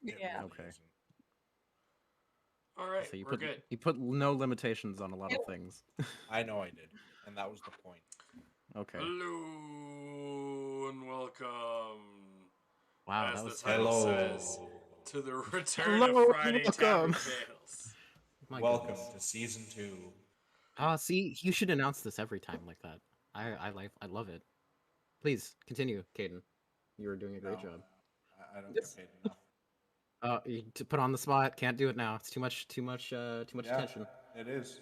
Yeah. Okay. isn't. All right, So we're good. you put no limitations on a lot of things. I know I did, and that was the point. Okay. Hello and welcome, Wow, as that the was title Hello. says, to the return Hello of and Friday welcome. Tavern Tales. My Welcome goodness. to season 2. See, you should announce this every time like that. I love it. Please continue, Caden. You were doing a great No. job. I don't get paid enough. To put on the spot, can't do it now. It's too much Yeah, attention. it is.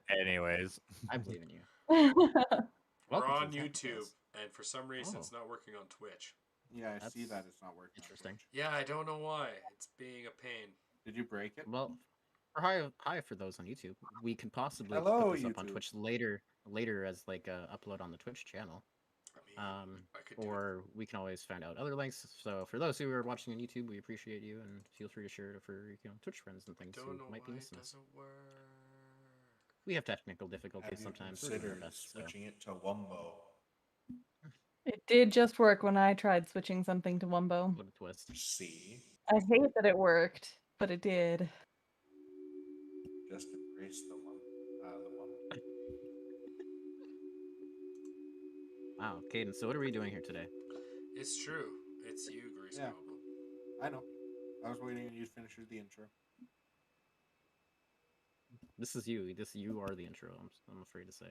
Anyways, I believe in you. We're Welcome to on the Tavern YouTube, Tales. and for some reason, Oh. it's not working on Twitch. Yeah, I see That's that it's not working. interesting. On Twitch. Yeah, I don't know why. It's being a pain. Did you break it? Well, hi for those on YouTube. We could possibly Hello, put this up on YouTube. Twitch later as like a upload on the Twitch channel. I mean, I could do it. Or we can always find out other links. So for those who are watching on YouTube, we appreciate you and feel free to share it for Twitch friends and things Don't who know might be why it listening. doesn't work. We have technical Have difficulties you sometimes. We do our considered best, so. switching it to Wumbo? It did just work when I tried switching something to Wumbo. What a twist. See? I hate that it worked, but it did. Just embrace the Wumbo. Wow, Caden, so what are we doing here today? It's true. It's you, Grease Yeah. Goblin. I know. I was waiting on you to finish the intro. This is you. You are the intro, I'm afraid to say.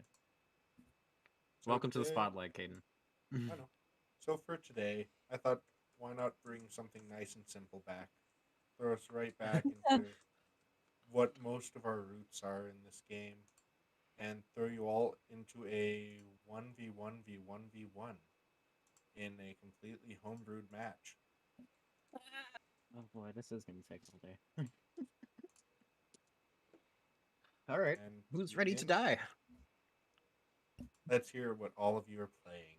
So Welcome to the today- spotlight, Caden. I know. So for today, I thought, why not bring something nice and simple back? Throw us right back into what most of our roots are in this game, and throw you all into a 1v1v1v1 in a completely homebrewed match. Oh boy, this is gonna take all day. All right, And who's ready to begin. die? Let's hear what all of you are playing.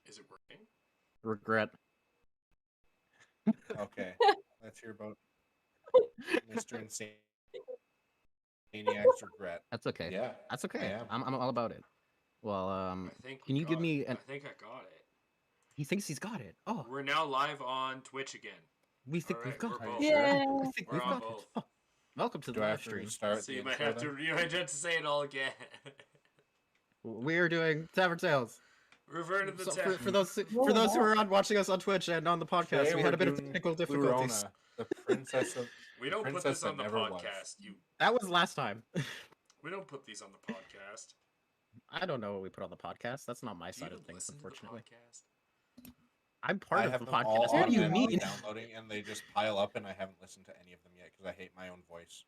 Is it working? Regret. Okay, let's hear about Mr. Insaniac's regret. That's okay. Yeah, That's I okay. am. I'm all about it. Well, I think. can you give me I an? think I got it. He thinks he's got it. Oh, We're now live on Twitch again. we think we've Alright, got we're it. both. Yeah. I think We're we've on got both. it. Oh, welcome to the Do I live have to stream. restart So the you might intro have then? to. You might have to say it all again. We're doing Tavern Tales. Revert to the So tavern. for those who are watching us on Twitch and on the podcast, Today we we're had a bit of doing technical difficulties. Plurona, the princess of We don't put princess this on that the never was. podcast. That was last time. We don't put these on the podcast. I don't know what we put on the podcast. That's not my Do you side of even things, listen to unfortunately. the podcast? I'm part I of have the them all podcast. What do you automatically mean? downloading, and they just pile up, and I haven't listened to any of them yet because I hate my own voice.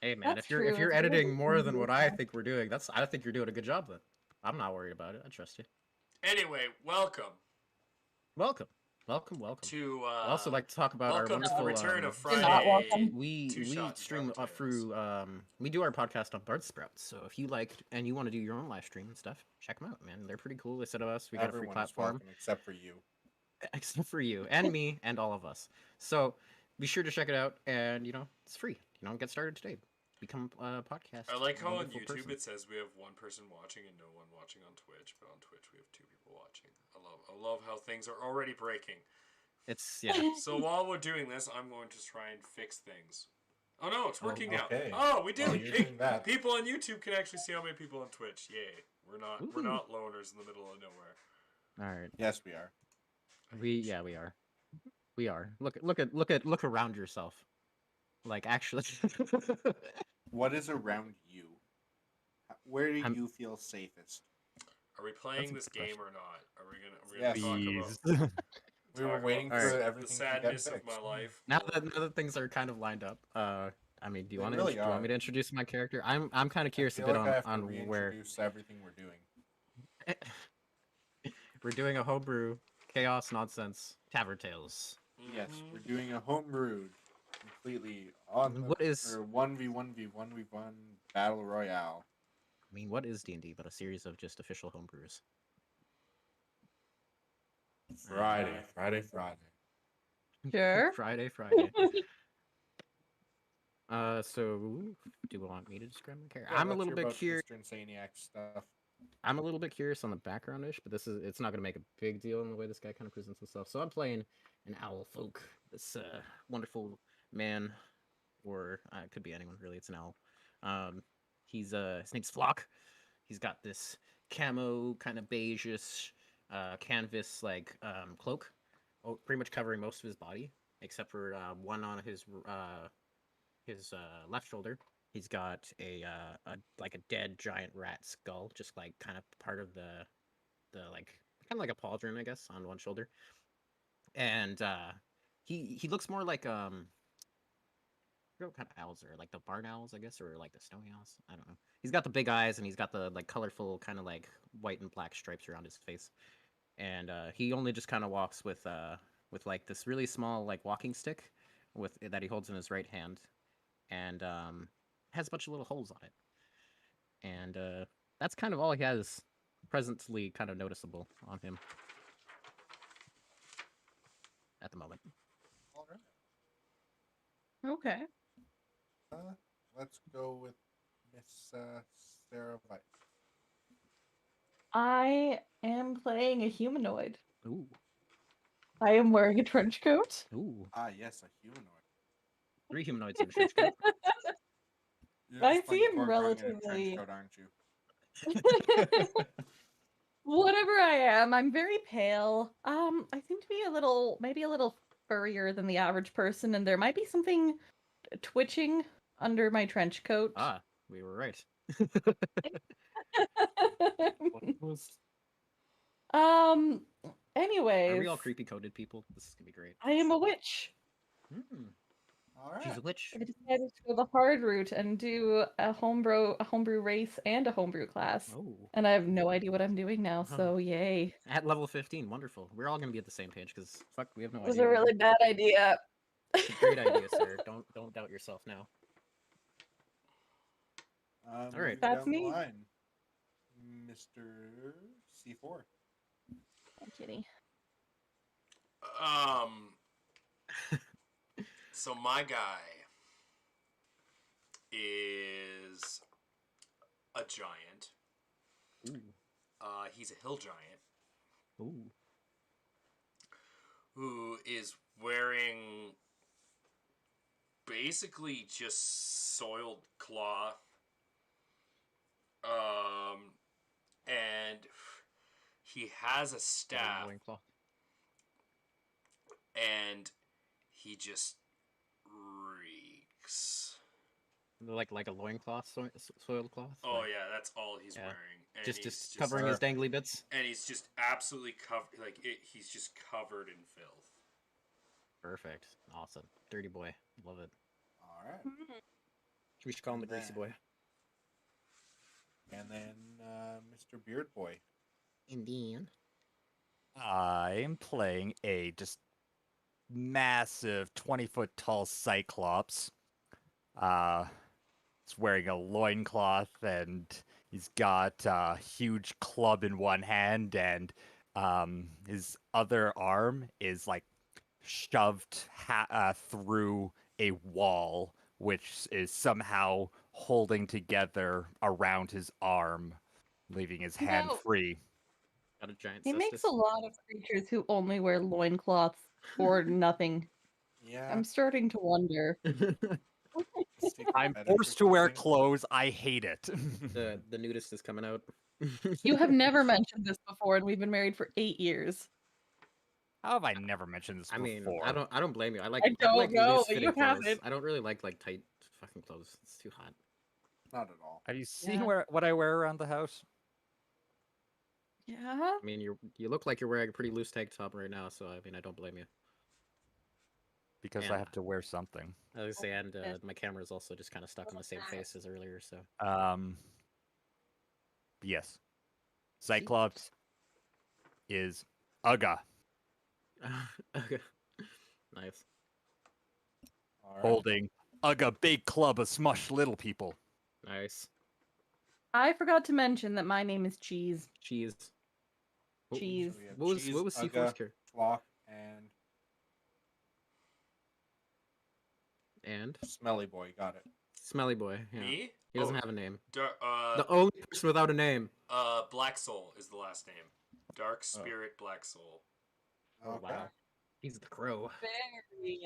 Hey man, That's if you're true, it's editing really more than what I confusing. think we're doing, I think you're doing a good job then. I'm not worried about it. I trust you. Anyway, welcome Welcome. to. I also like to talk about our welcome to wonderful the return of You're not Friday. welcome. we Two Shots stream Tavern Tales. through we do our podcast on Buzzsprout. So if you like and you want to do your own live stream and stuff, check them out, man. They're pretty cool. Instead of us, we got a free Everyone is platform. welcome except for you. Except for you and me and all of us. So be sure to check it out, and it's free. Get started today. Become a podcast. I like how on wonderful YouTube person. it says we have one person watching and no one watching on Twitch, but on Twitch we have two people watching. I love how things are already breaking. It's yeah. So while we're doing this, I'm going to try and fix things. Oh no, it's working now. okay. Oh, we do. While you're doing that. People on YouTube can actually see how many people on Twitch. Yay! We're Ooh. not loners in the middle of nowhere. All right. Yes, we are. We are. We are. Look around yourself. Like actually. What is around you? Where do I'm- you feel safest? Are we playing a this good game question. or not? Are we gonna Yes. talk about? We were talk waiting about for Alright. the everything to get sadness of fixed. my life? now that things are kind of lined up, I mean, do you They want really do you want me are. to introduce my character? I'm kind of I curious a feel bit like I have to on where reintroduce everything we're doing. we're doing a homebrew chaos nonsense Tavern Tales. Yes, Mhm. we're doing a homebrewed, completely on the What is- 1v1v1v1 battle royale. I mean, what is D&D but a series of just official homebrews? Friday. Sure. Friday. So do you want me to describe my character? Yeah, I'm a let's little hear bit about curious. Mr. Insaniac stuff. I'm a little bit curious on the background-ish, but it's not gonna make a big deal in the way this guy kind of presents himself. So I'm playing an owl folk. This wonderful man, or it could be anyone really. It's an owl. Um, he's his name's Flock. He's got this camo kind of beigeish canvas like cloak, pretty much covering most of his body except for one on his left shoulder. He's got a like a dead giant rat skull, just like kind of part of the like kind of like a pauldron, I guess, on one shoulder. And he looks more like I forget what kind of owls are, like the barn owls, I guess, or like the snowy owls. I don't know. He's got the big eyes and he's got the like colorful kind of like white and black stripes around his face. And he only just kind of walks with like this really small like walking stick with that he holds in his right hand, and has a bunch of little holes on it. And that's kind of all he has presently kind of noticeable on him at the moment. All right. Okay. Let's go with Miss Sarah Vice. I am playing a humanoid. Ooh, I am wearing a trench coat. ooh, Ah, yes, a humanoid. 3 humanoids in a trench coat. You're I just playing seem Gorgong in a relatively- trench coat, aren't you? Whatever I am, I'm very pale. I seem to be maybe a little furrier than the average person, and there might be something twitching under my trench coat. Ah, we were right. What was? um. Are Anyways, we all creepy coded people? This is gonna be great. I am a witch. Mm, All right. she's a witch. I decided to go the hard route and do a homebrew race and a homebrew class. Oh, And I have no idea what I'm doing now, Uh-huh. so yay. at level 15, wonderful. We're all gonna be at the same page because fuck, we have no It was idea. a what we're really doing. bad idea. It's a great idea, sir. Don't doubt yourself now. All right. Moving That's down me. the line, Mr. C4. I'm kidding. So my guy is a giant. Ooh, He's a hill giant ooh. who is wearing basically just soiled cloth. And he has a staff, Loincloth. and he just reeks. Like a loincloth, soiled cloth. Oh like, yeah, that's all he's Yeah. wearing. And just covering his dangly bits. and he's just absolutely covered. He's just covered in filth. Perfect. Awesome. Dirty boy. Love it. All right. We should call him the And greasy then- boy. And then Mr. Beard Boy. Indian. I'm playing a just massive 20-foot tall cyclops. He's wearing a loincloth and he's got a huge club in one hand, and his other arm is like shoved through a wall, which is somehow holding together around his arm, leaving his hand No. free. Got a giant He makes cestus. a lot of creatures who only wear loincloths or nothing. Yeah. I'm starting to wonder. Stick I'm fetish or forced to wear something. clothes. I hate it. the nudist is coming out. You have never mentioned this before, and we've been married for 8 years. How have I never mentioned this I mean, before? I don't blame you. I like I don't like know, loose but fitting you clothes. haven't. I don't really like tight fucking clothes. It's too hot. Not at all. Have you seen Yeah. what I wear around the house? Yeah? I mean, you look like you're wearing a pretty loose tank top right now, so I mean, I don't blame you. Because Yeah. I have to wear something. I was gonna say, and Yes. my camera is also just kind of stuck on the same face as earlier, so. Yes. Cyclops is Uga, Okay. Nice. All right. holding Uga big club of smush little people. Nice. I forgot to mention that my name is Cheese. Cheese. What- Cheese. So we have What was Cheese, what was C4's Ugga, character? Flock, and And Smelly Boy. Got it. Smelly Boy. Yeah. Me? He doesn't Oh. have a name. Dar- The only person without a name. Black Soul is the last name. Dark Spirit Black Soul. Oh, Okay. wow. He's the crow. Very,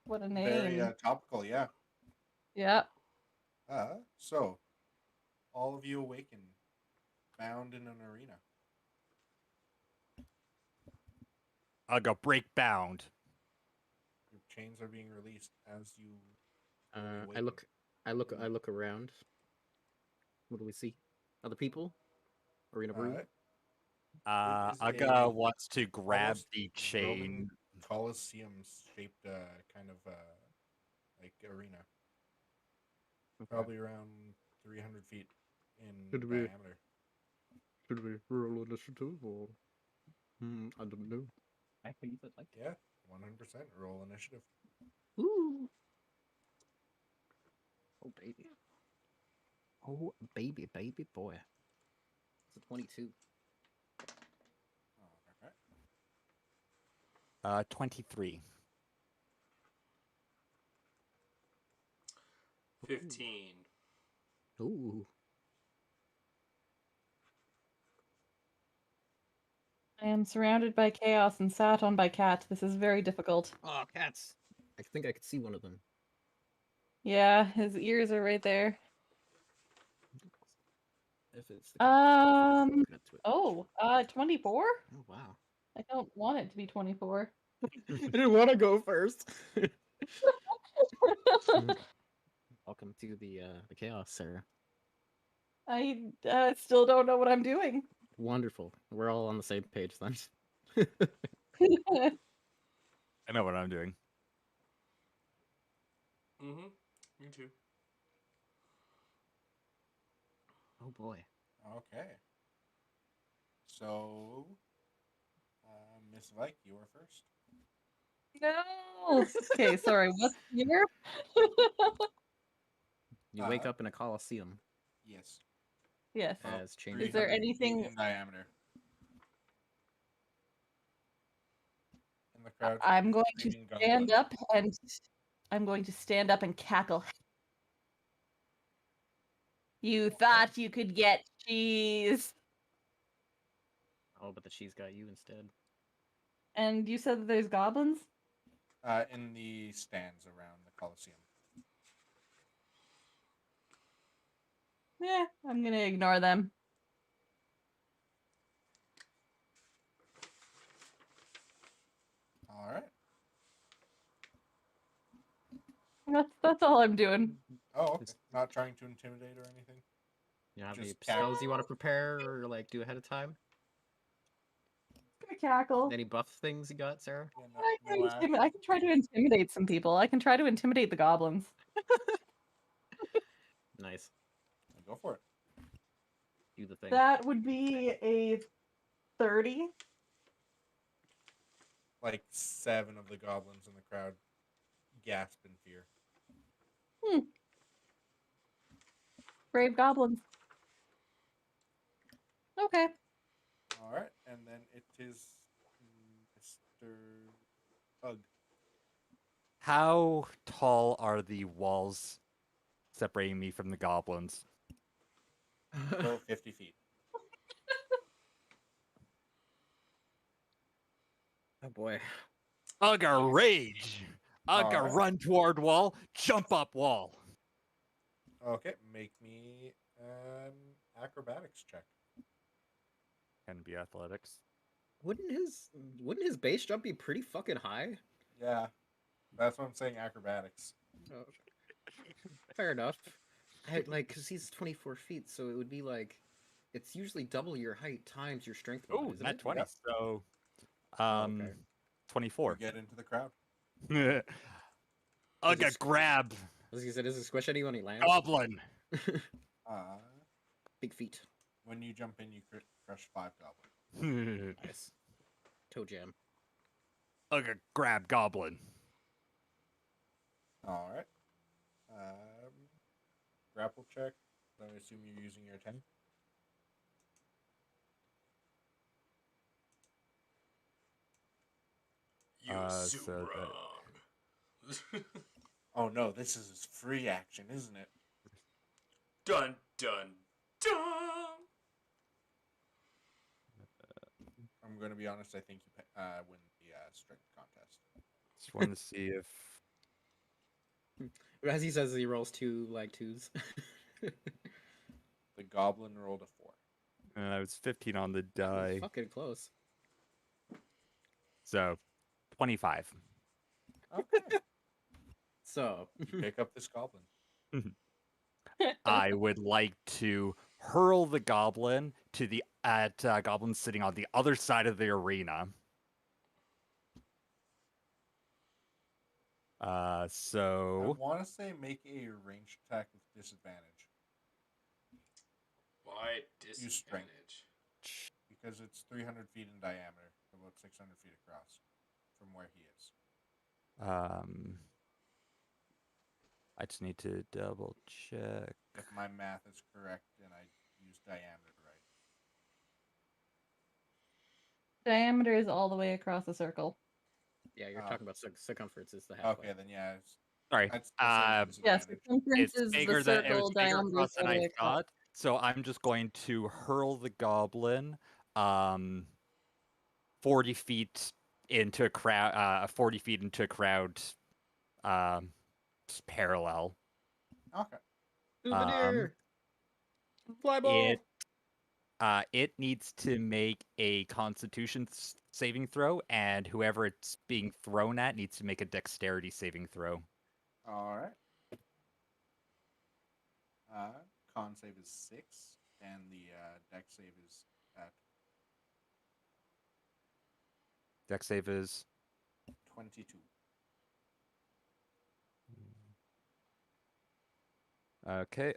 what a Very name. topical, yeah. Yeah. So, all of you awaken, bound in an arena. I'll go break bound. Your chains are being released as you. I look around. What do we see? Other people? Arena brew? It is Aga a wants to grab almost the Roman chain. Colosseum-shaped kind of like arena. Okay. Probably around 300 feet in Should we- diameter. Should we roll initiative or? I don't know. I think you'd like Yeah, 100% roll initiative. Ooh. Oh baby. Oh baby boy. It's a 22. Alright. 23. 15. Ooh. I am surrounded by chaos and sat on by cat. This is very difficult. Oh, cats. I think I could see one of them. Yeah, his ears are right there. If it's the Cut to it. Oh, 24? Oh wow. I don't want it to be 24. I didn't want to go first. Welcome to the chaos, Sarah. I still don't know what I'm doing. Wonderful. We're all on the same page then. I know what I'm doing. Mm-hmm. Me too. Oh boy. Okay. So, Miss Vike, you are first. No. Okay, sorry. What's here? You wake up in a coliseum Yes. Yes. as chains. Is there 300 feet anything- in diameter? And the crowd. I'm going to screaming stand gunfire. up and I'm going to stand up and cackle. You thought you could get cheese. Oh, but the cheese got you instead. And you said that there's goblins? In the stands around the Coliseum. Yeah, I'm gonna ignore them. All right. That's all I'm doing. Oh, okay. Not trying to intimidate or anything. You have any Just spells you want to prepare or like do ahead of time? Gonna cackle. Any buff things you got, Sarah? Yeah, I can try to intimidate some people. I can try to intimidate the goblins. Nice. Go for it. Do the thing. That would be a 30. Like 7 of the goblins in the crowd gasp in fear. Brave goblins. Okay. All right, and then it is Mr. Ugg. How tall are the walls separating me from the goblins? Go 50 feet. Oh boy. Ugga rage! Ugga Alright. run toward wall, jump up wall. Okay, make me an acrobatics check. Can be athletics. Wouldn't his base jump be pretty fucking high? Yeah, that's what I'm saying. Acrobatics. Oh, fair enough. I like because he's 24 feet, so it would be like it's usually double your height times your strength mod, Oh, isn't not it? 20. Yep. So, okay. 24. You get into the crowd. Ugga grab As he said, does it squish anyone he lands? goblin. Big feet. When you jump in, you crush 5 goblins. Nice. Toe jam. Ugga grab goblin. All right. Grapple check. So I assume you're using your 10. You assume so that- wrong. Oh no, this is his free action, isn't it? Dun dun dun. I'm going to be honest. I think you win the strength contest. Just wanted to see if As he says, he rolls two like twos. The goblin rolled a 4. I was 15 on the He's die, fucking close. so 25. Okay. So You pick up this goblin. I would like to hurl the goblin to the goblin sitting on the other side of the arena. I So want to say make a ranged attack with disadvantage Why Use strength. disadvantage? because it's 300 feet in diameter, about 600 feet across from where he is. I just need to double check. If my math is correct and I use diameter right. Diameter is all the way across the circle. yeah, you're Oh. talking about circumference is the halfway. Okay, then yeah. Sorry. I'd still say Yeah, disadvantage. circumference It's is the bigger than it was circle, bigger diameter is across all than the I way across. thought. So I'm just going to hurl the goblin 40 feet into a crowd 40 feet into a crowd just parallel. Okay. Souvenir! Fly ball! It needs to make a constitution saving throw, and whoever it's being thrown at needs to make a dexterity saving throw. All right. Con save is 6, and the dex save is at Dex save is 22. okay.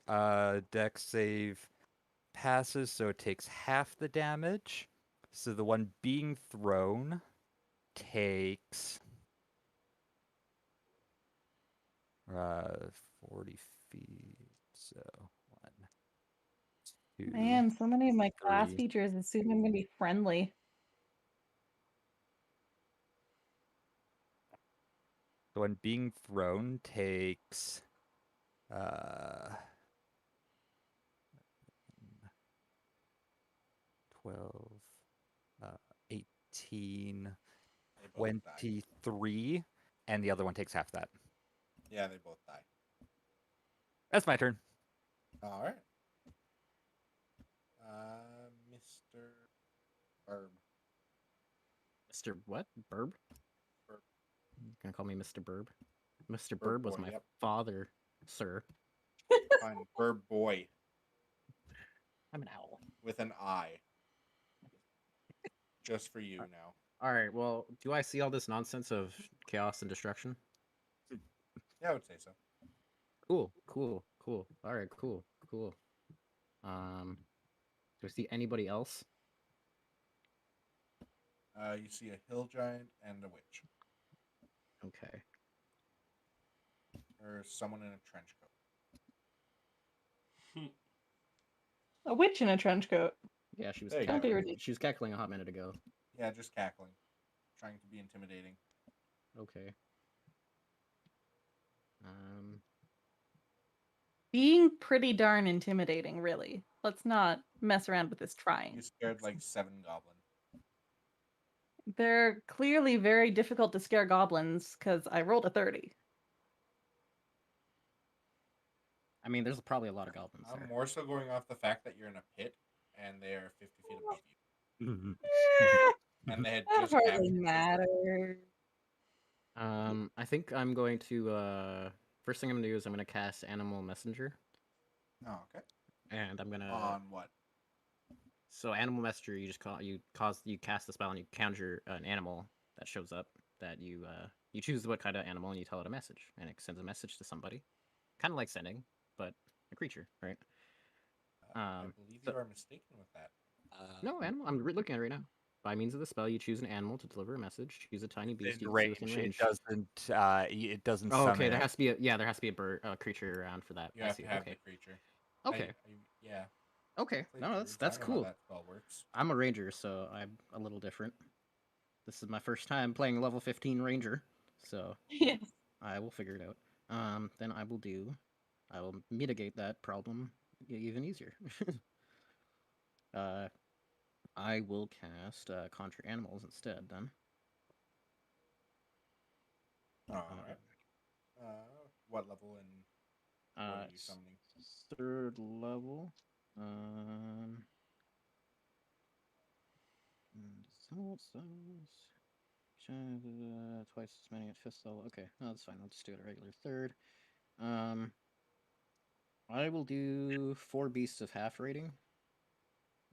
Dex save passes, so it takes half the damage. So the one being thrown takes 40 feet. So 1, 2, Man, so many of my class 3. teachers assume I'm gonna be friendly. The one being thrown takes 12, 18, They both die. 23, and the other one takes half that. Yeah, they both die. That's my turn. All right. Mr. Burb. Mr. What? Burb? Burb. Gonna call me Mr. Burb? Mr. Burb Burb was boy, my yep. father, sir. Fine. Burb boy I'm an owl. with an I. Just for you now. Alright, well, do I see all this nonsense of chaos and destruction? Yeah, I would say so. Cool. Alright, cool. Do I see anybody else? You see a hill giant and a witch, Okay. or someone in a trench coat. A witch in a trench coat. Yeah, she was There you go. Don't be cackling. ridiculous. She was cackling a hot minute ago. Yeah, just cackling, trying to be intimidating. Okay. Being pretty darn intimidating, really. Let's not mess around with this trying. You scared like 7 goblin. They're clearly very difficult to scare goblins because I rolled a 30. I mean, there's probably a lot of goblins I'm there. more so going off the fact that you're in a pit and they are 50 feet above you. And they had That just hardly captured you. matters. I think I'm going to, first thing I'm gonna do is I'm gonna cast Animal Messenger. Oh, okay. And I'm gonna... On what? So Animal Messenger, you just you cast the spell and you conjure an animal that shows up that you choose what kind of animal and you tell it a message and it sends a message to somebody, kind of like sending, but a creature, right? I believe you are mistaken with that. No, animal. I'm looking at it right now. By means of the spell, you choose an animal to deliver a message. Choose a tiny beast you can see within range. It doesn't Oh, summon okay. There it. has to be there has to be a bird, a creature around for that. You I have see. to have Okay. the creature. Okay. Yeah. Okay. Played No, druids. that's I know how cool. that spell works. I'm a ranger, so I'm a little different. This is my first time playing level 15 ranger, so Yes. I will figure it out. Then I will mitigate that problem even easier. I will cast Conjure Animals instead then. Alright. What level and what are you It's summoning? 3rd level. Um, twice as many at 5th level. Okay, no, that's fine. I'll just do it a regular 3rd. I will do 4 beasts of half rating.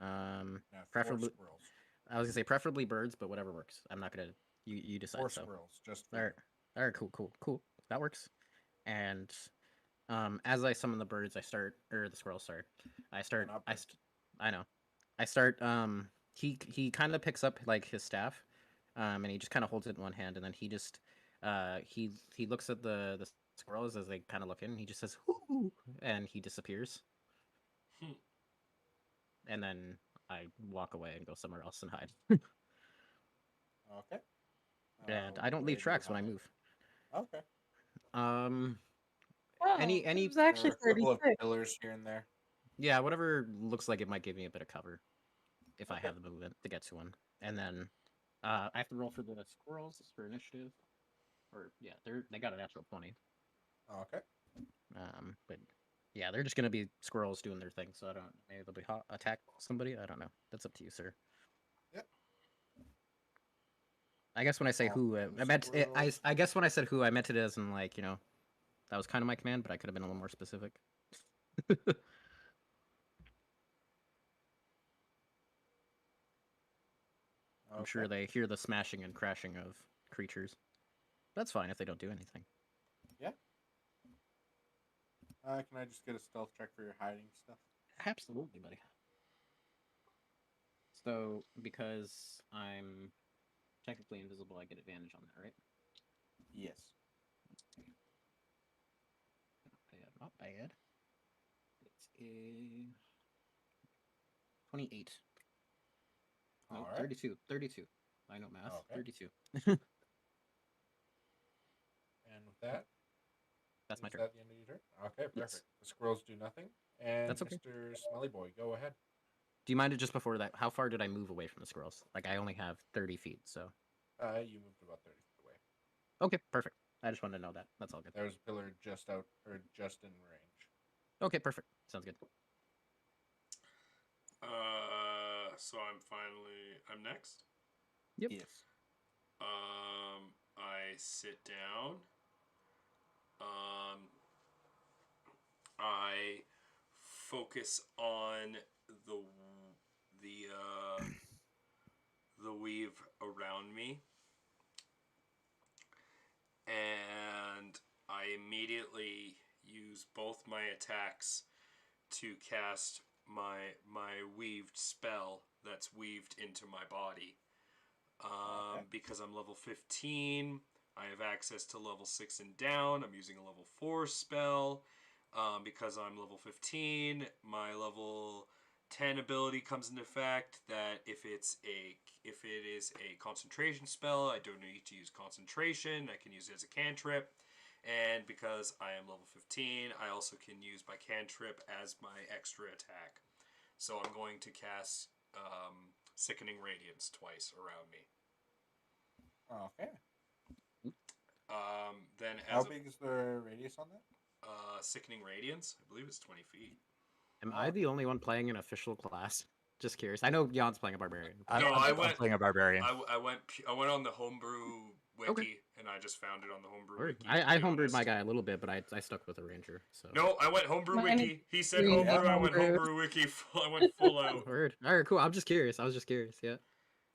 Yeah, 4 Preferably, squirrels. I was gonna say preferably birds, but whatever works. I'm not gonna. You decide. 4 So, squirrels, just for all right, all right, cool. That works. And as I summon the birds, I start or the squirrels. Sorry, I you. start. Not birds. I know. I start. He kind of picks up like his staff, and he just kind of holds it in one hand, and then he just he looks at the squirrels as they kind of look in. And he just says, "Hoo," and he disappears. Hmm. And then I walk away and go somewhere else and hide. Okay. And I don't Where leave do you tracks when I hide? move. Okay. Um, Oh, any it was There actually are a couple of 36. pillars here and there. yeah, whatever looks like it might give me a bit of cover if I Okay. have the movement to get to one. And then I have to roll for the squirrels for initiative. Or yeah, they got a natural 20. Okay. But yeah, they're just gonna be squirrels doing their thing. So I don't. Maybe they'll be attack somebody. I don't know. That's up to you, sir. Yep. I guess when I say All who, the I meant it, squirrels. I guess when I said who, I meant it as in like that was kind of my command, but I could have been a little more specific. I'm sure Okay. they hear the smashing and crashing of creatures. That's fine if they don't do anything. Yeah. Can I just get a stealth check for your hiding stuff? Absolutely, buddy. So, because I'm technically invisible, I get advantage on that, right? Yes. Not bad. It's a 28. No, All right. 32. 32. I know math. Okay. 32. And with that, That's my is turn. that the end of your turn? Okay, Yes. perfect. The squirrels do nothing. And That's okay. Mr. Smelly Boy, go ahead. Do you mind it just before that? How far did I move away from the squirrels? Like, I only have 30 feet, so. You moved about 30 feet away. Okay, perfect. I just wanted to know that. That's all good. There's a pillar just out, or just in range. Okay, perfect. Sounds good. So I'm next. Yep. Yes. I sit down. I focus on the the weave around me, and I immediately use both my attacks to cast my weaved spell that's weaved into my body. Okay. Because I'm level 15, I have access to level 6 and down. I'm using a level 4 spell. Because I'm level 15, my level 10 ability comes into effect that if it is a concentration spell, I don't need to use concentration. I can use it as a cantrip. And because I am level 15, I also can use my cantrip as my extra attack. So I'm going to cast Sickening Radiance twice around me. Okay. Then How as big is the radius on that? Sickening Radiance, I believe it's 20 feet. Am I the only one playing an official class? Just curious. I know Jan's playing a barbarian. No, I'm playing a barbarian. I went on the homebrew wiki and I just found it on the homebrew Word. wiki. I to be homebrewed my honest. guy a little bit, but I stuck with a ranger. So. No, I went homebrew Mine is wiki. He said green homebrew. I went homebrew. homebrew wiki. I went full out. Word. All right, cool. I'm just curious. I was just curious. Yeah.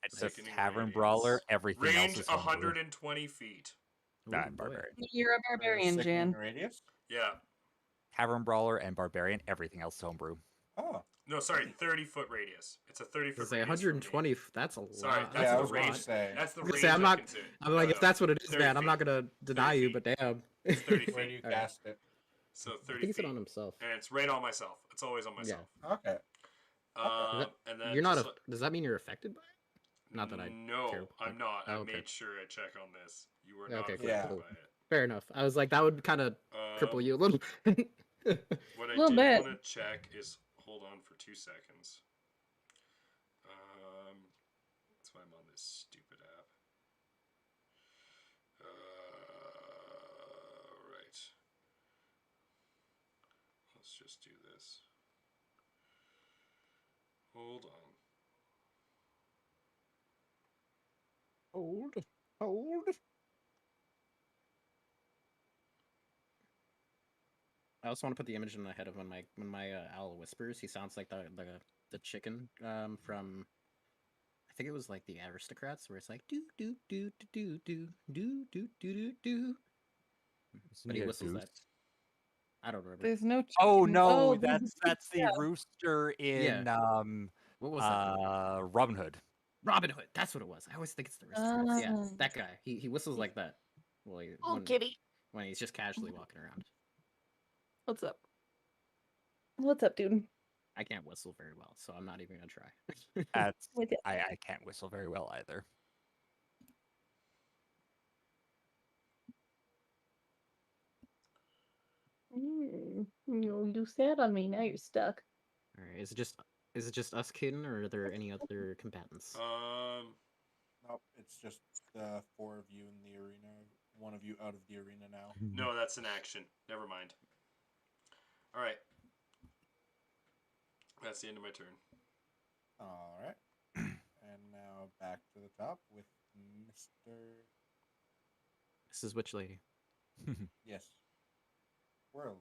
It's a Sickening tavern Radiance. brawler. Everything else Range is homebrew. 120 feet. Ooh, I'm boy. barbarian. You're a barbarian, Sickening Jan. radius? Yeah. Tavern brawler and barbarian. Everything else is homebrew. Oh. No, sorry, 30-foot radius. It's a 30-foot Say radius. from me. 120. That's a lot. Sorry, That's that's Yeah, I the was going range. to say. That's the I was range. gonna say, I'm not. I can say. I'm like, if that's what it is, 30 man, I'm not feet. gonna deny 30 you. feet. But damn. It's 30 Where do feet. you All right. cast it? So I 30 think it's feet. on himself. And it's right on myself. It's always on myself. Okay. And then You're not. just Does that mean you're affected by it? Not that I No, care. I'm not. Oh, I okay. made sure I check on this. You were Yeah, not okay, affected cool. by it. Fair enough. I was like, that would kind of cripple you a little bit. What I Little did bit. want to check is hold on for 2 seconds. That's why I'm on this stupid app. Right. Let's just do this. Hold on. Hold. Hold. I also want to put the image in the head of when my owl whispers. He sounds like the chicken from I think it was like the Aristocrats, where it's like do do do do do do do do do do. Isn't But he he a whistles that. goose? I don't remember. There's no Oh chickens. no, There's a that's the yeah. rooster in Yeah. What was that movie? Robin Hood. Robin Hood. That's what it was. I always think it's the Aristocrats. Yeah, that guy. He whistles like that. Well, Oh, kitty. when he's just casually walking around. What's up? What's up, dude? I can't whistle very well, so I'm not even gonna try. That's With it. I can't whistle very well either. You sad on me. Now you're stuck. All right. Is it just us, Caden, or are there any other combatants? Nope, it's just the 4 of you in the arena. One of you out of the arena now. No, that's an action. Never mind. All right. That's the end of my turn. All right. And now back to the top with Mr. This is which lady? Yes. Or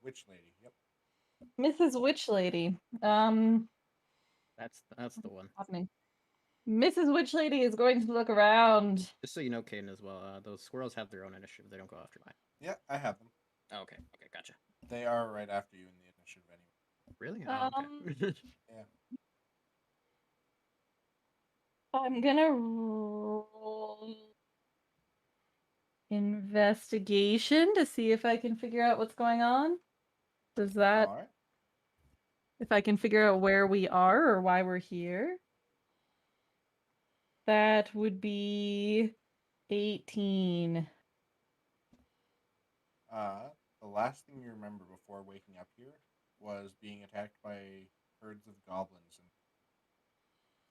Witch Lady. Yep. Mrs. Witch Lady. That's the one. Happening. Mrs. Witch Lady is going to look around. Just so you know, Caden, as well, those squirrels have their own initiative. They don't go after mine. Yeah, I have them. Oh, okay. Okay, gotcha. They are right after you in the initiative anyway. Really? Oh, okay. Yeah. I'm gonna roll investigation to see if I can figure out what's going on. Does that, All right. if I can figure out where we are or why we're here? That would be 18. The last thing you remember before waking up here was being attacked by herds of goblins, and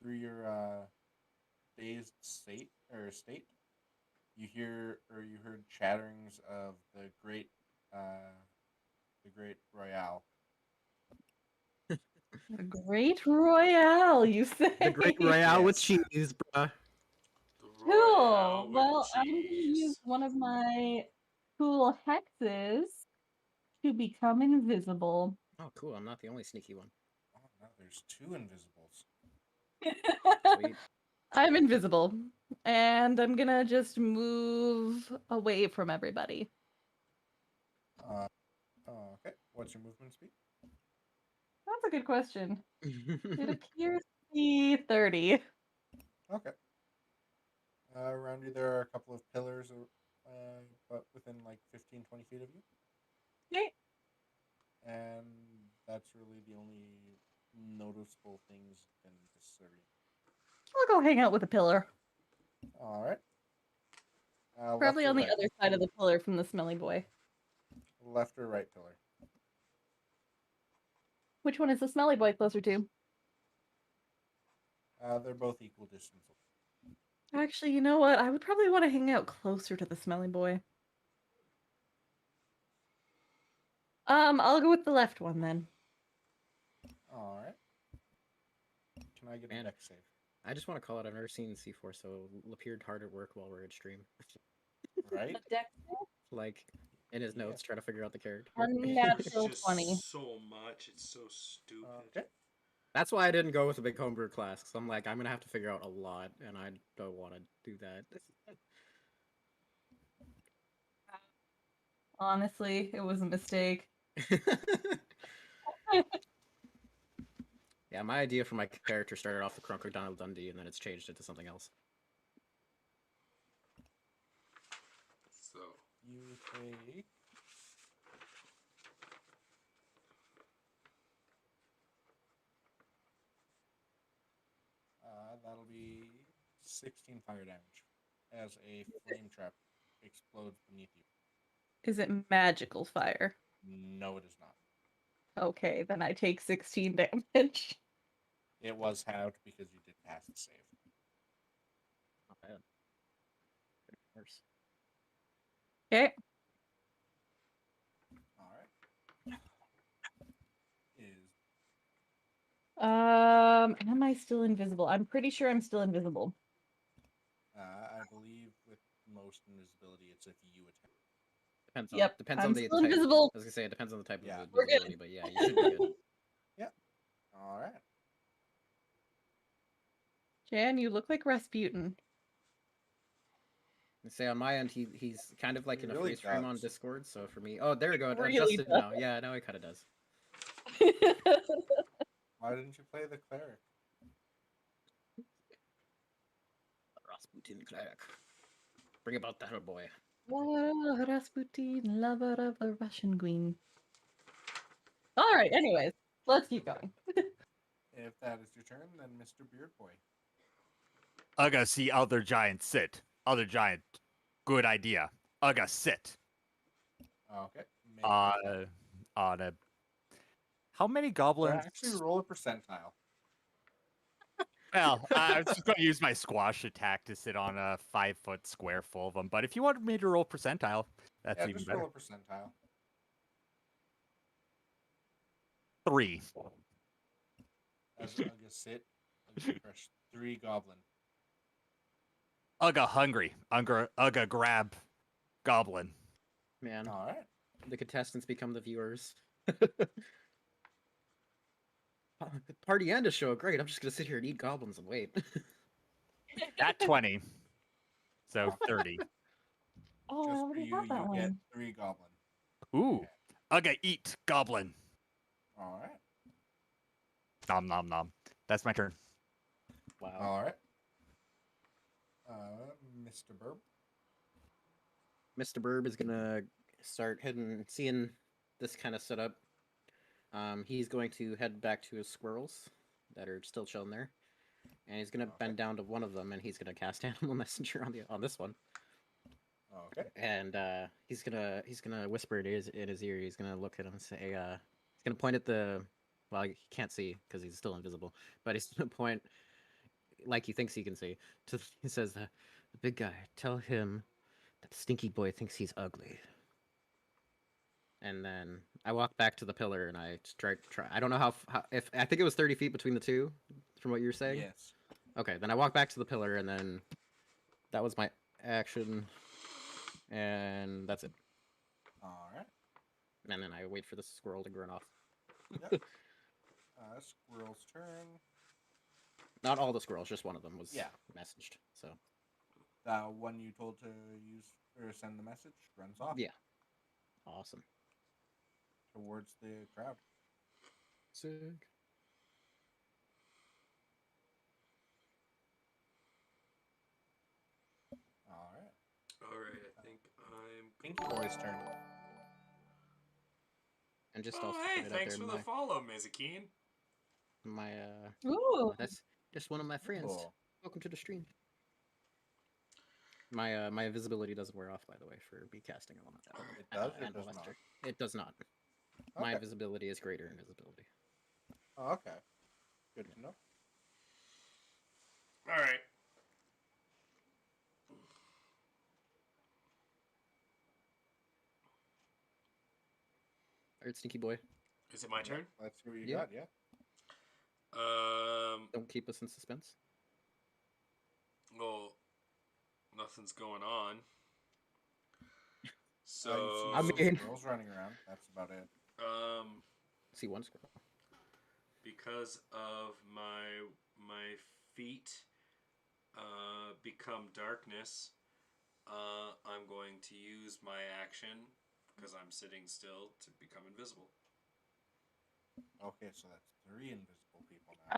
through your dazed state, you heard chatterings of the great Royale. The Great Royale, you say? The Great Royale with Yes. cheese, bruh. The Cool. Royale with Well, I'm gonna cheese. use one of my cool hexes to become invisible. Oh, cool. I'm not the only sneaky one. Oh no, there's 2 invisibles. Sweet. I'm invisible, and I'm gonna just move away from everybody. Okay. What's your movement speed? That's a good question. It appears to be 30. Okay. Around you, there are a couple of pillars, but within like 15, 20 feet of you. Okay. And that's really the only noticeable things in this area. I'll go hang out with a pillar. All right. Probably on the right? other side of the pillar from the smelly boy. Left or right pillar? Which one is the smelly boy closer to? They're both equal distance. Actually, you know what? I would probably want to hang out closer to the smelly boy. I'll go with the left one then. All right. Can I get a dex save? I just want to call it. I've never seen C4, so it appeared hard at work while we're at stream. Right? A dex Like in his notes, trying to figure out the character. Unnatural It's just 20. so much. It's so stupid. Okay. That's why I didn't go with a big homebrew class, because I'm like, I'm gonna have to figure out a lot, and I don't want to do that. Honestly, it was a mistake. Yeah, my idea for my character started off with Crocodile Dundee, and then it's changed into something else. So You take. That'll be 16 fire damage as a flame trap explodes beneath you. Is it magical fire? No, it is not. Okay, then I take 16 damage. It was halved because you did pass the save. Not bad. Could have been worse. Okay. All right. Is Am I still invisible? I'm pretty sure I'm still invisible. I believe with most invisibility, it's if you attack. Yep, Depends I'm on the still type. invisible. I was gonna say it depends on the type Yeah. of We're good. invisibility, but yeah, you should be good. All right. Jan, you look like Rasputin. I say on my end, he's kind of like He in a really freeze frame on does. Discord. So for me, oh, there we go. It Really adjusted does. now. Yeah, now it kind of does. Why didn't you play the cleric? Rasputin cleric. Bring about that boy. Oh, Rasputin, lover of the Russian queen. All right, anyways, let's keep going. If that is your turn, then Mr. Beard Boy. Ugga, see other giant sit. Other giant, good idea. Ugga, sit. Okay. Make an attack. On a. How many Or goblins? actually, roll a percentile. Well, I was just going to use my squash attack to sit on a 5-foot square full of them. But if you wanted me to roll percentile, that's Yeah, even just better. roll a percentile. 3. As Ugga sit, Ugga crush 3 goblin. Ugga hungry. Ugga grab goblin. Man, All right. the contestants become the viewers. Party and a show. Great. I'm just gonna sit here and eat goblins and wait. At 20. So 30. Oh, I Just for already you, have that you get one. 3 goblin. Ooh. Ugga eat goblin. All right. Nom nom nom. That's my turn. Wow. All right. Mr. Burb. Mr. Burb is gonna start heading, seeing this kind of setup. He's going to head back to his squirrels that are still chilling there, and he's gonna bend down to one of them, and he's gonna cast Animal Messenger on this one. Okay. And he's gonna whisper it in his ear. He's gonna look at him and say, he's gonna point at the. Well, he can't see because he's still invisible, but he's gonna point like he thinks he can see. He says, "The big guy. Tell him that Stinky Boy thinks he's ugly." And then I walk back to the pillar and I try. I don't know how if I think it was 30 feet between the two, from what you were saying. Yes. Okay, then I walk back to the pillar and then that was my action, and that's it. All right. And then I wait for the squirrel to grunt off. Yep. Squirrel's turn. Not all the squirrels, just one of them was Yeah. messaged. So That one you told to use or send the message runs off yeah, awesome. towards the crowd. Sick. All right. All right, I think I'm. Pinky Boy's turn. And just Oh, also hey, put it out thanks there, for the follow, Mizakeen. my Ooh. that's just one of my friends. Cool. Welcome to the stream. My invisibility doesn't wear off, by the way, for me casting on It does or Animal does not? Messenger. It does not. My Okay. invisibility is greater invisibility. Oh, okay. Good to know. All right. Alright, Stinky Boy. Is it my turn? Let's see what you Yeah. got. Yeah. Don't keep us in suspense. Well, nothing's going on. So, You've seen I some mean- squirrels running around. That's about it. See one squirrel. because of my feet become darkness, I'm going to use my action because I'm sitting still to become invisible. Okay, so that's 3 invisible people now.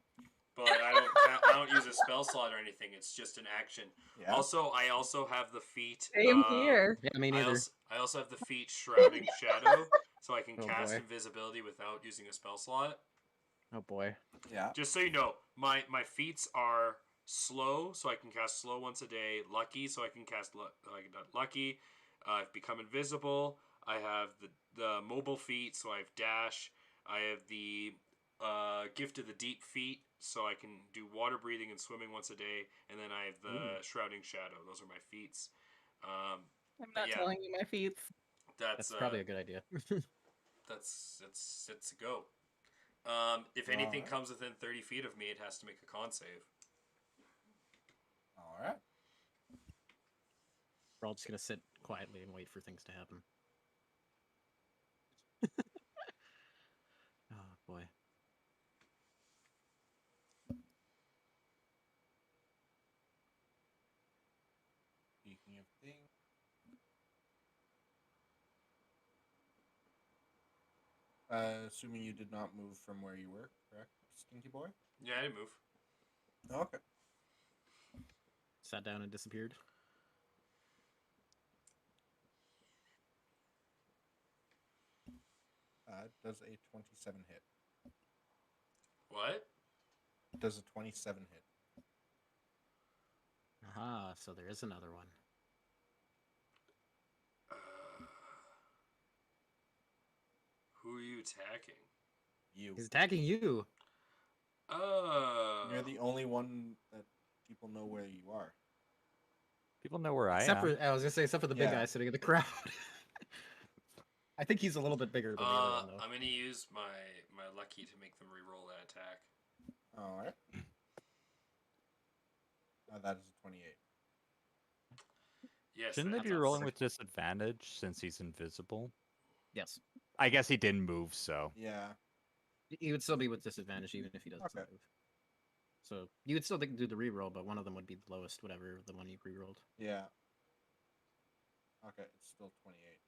But I don't use a spell slot or anything. It's just an action. Yeah. Also, I also have the feet. Same here. Yeah, me I neither. also have the feet shrouding shadow, so I can Oh, cast boy. invisibility without using a spell slot. Oh boy. Yeah. Just so you know, my feats are slow, so I can cast slow once a day. Lucky, so I can cast lucky. I've become invisible. I have the mobile feat, so I have dash. I have the gift of the deep feat, so I can do water breathing and swimming once a day. And then I have the shrouding shadow. Those are my feats. I'm But not yeah, telling you my feats. that's That's probably a good idea. that's a go. If anything Alright. comes within 30 feet of me, it has to make a con save. All right. We're all just gonna sit quietly and wait for things to happen. Oh boy. Speaking of things, assuming you did not move from where you were, correct, Stinky Boy? Yeah, I move. Okay. Sat down and disappeared. Does a 27 hit? What? Does a 27 hit? Aha, so there is another one. Who are you attacking? You. He's attacking you. Oh. You're the only one that people know where you are. People know where I Except am. for I was gonna say, except for the big Yeah. guy sitting in the crowd. I think he's a little bit bigger than the other one, though. I'm gonna use my lucky to make them re-roll that attack. All right. That is a 28. Yes. Shouldn't they that be hits. rolling with disadvantage since he's invisible? Yes. I guess he didn't move, so. Yeah. He would still be with disadvantage even if he doesn't Okay. move. So you would still do the reroll, but one of them would be the lowest, whatever the one you rerolled. Yeah. Okay, it's still 28.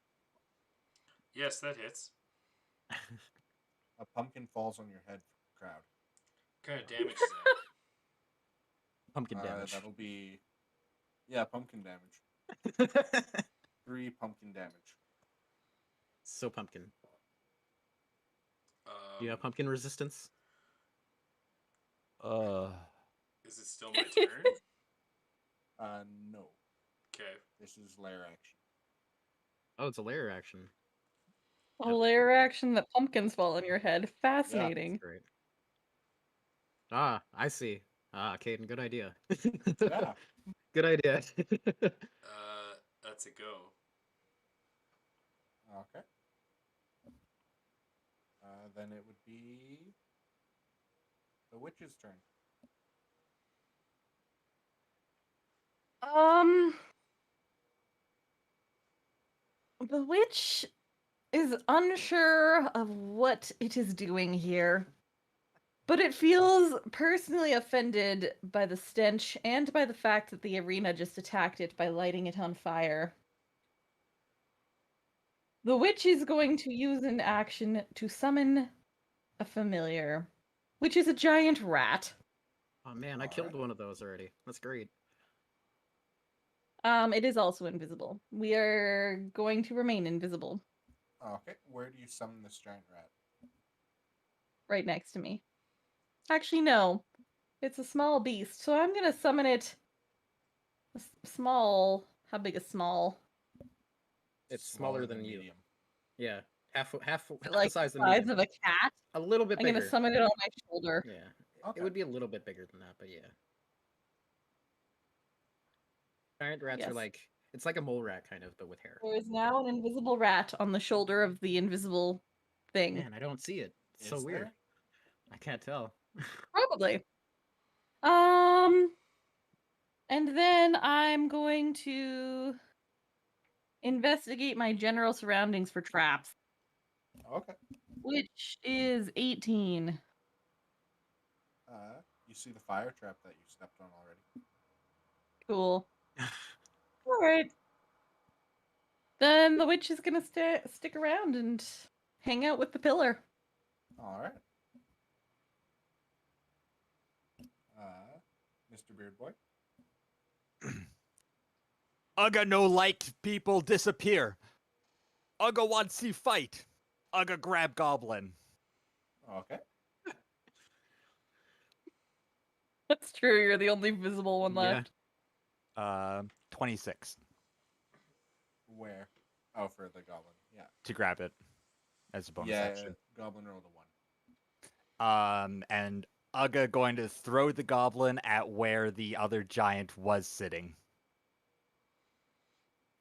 Yes, that hits. A pumpkin falls on your head from the crowd. What kind of damage is that? Pumpkin damage. That'll be, pumpkin damage. 3 pumpkin damage. So pumpkin. Do you have pumpkin resistance? Is it still my turn? No. Okay. This is lair action. Oh, it's a layer action. A layer action that pumpkins fall on your head. That's Fascinating. great. Ah, I see. Ah, Caden, good idea. Yeah. Good idea. That's a go. Okay. Then it would be the witch's turn. The witch is unsure of what it is doing here, but it feels personally offended by the stench and by the fact that the arena just attacked it by lighting it on fire. The witch is going to use an action to summon a familiar, which is a giant rat. Oh man, I Alright. killed one of those already. That's great. It is also invisible. We are going to remain invisible Okay. Where do you summon this giant rat? right next to me. Actually, no. It's a small beast, so I'm gonna summon it. Small. How big is small? It's smaller than you. medium. Yeah, half the Like size the of size medium. of a cat. A little bit I'm bigger. gonna summon it on my shoulder. Yeah, Okay. it would be a little bit bigger than that, but yeah. Giant rats Yes. are like it's like a mole rat kind of, but with hair. There is now an invisible rat on the shoulder of the invisible thing. Man, I don't see it. It's so Is weird. there? I can't tell. Probably. And then I'm going to investigate my general surroundings for traps, Okay. which is 18. You see the fire trap that you stepped on already. Cool. All right. Then the witch is gonna stick around and hang out with the pillar. All right. Mr. Beard Boy. Ugga no like people disappear. Ugga want see fight. Ugga grab goblin. Okay. That's true. You're the only visible one Yeah. left. 26. Where? Oh, for the goblin. Yeah. to grab it as a bonus Yeah, action. goblin rolled a 1. And Uga going to throw the goblin at where the other giant was sitting.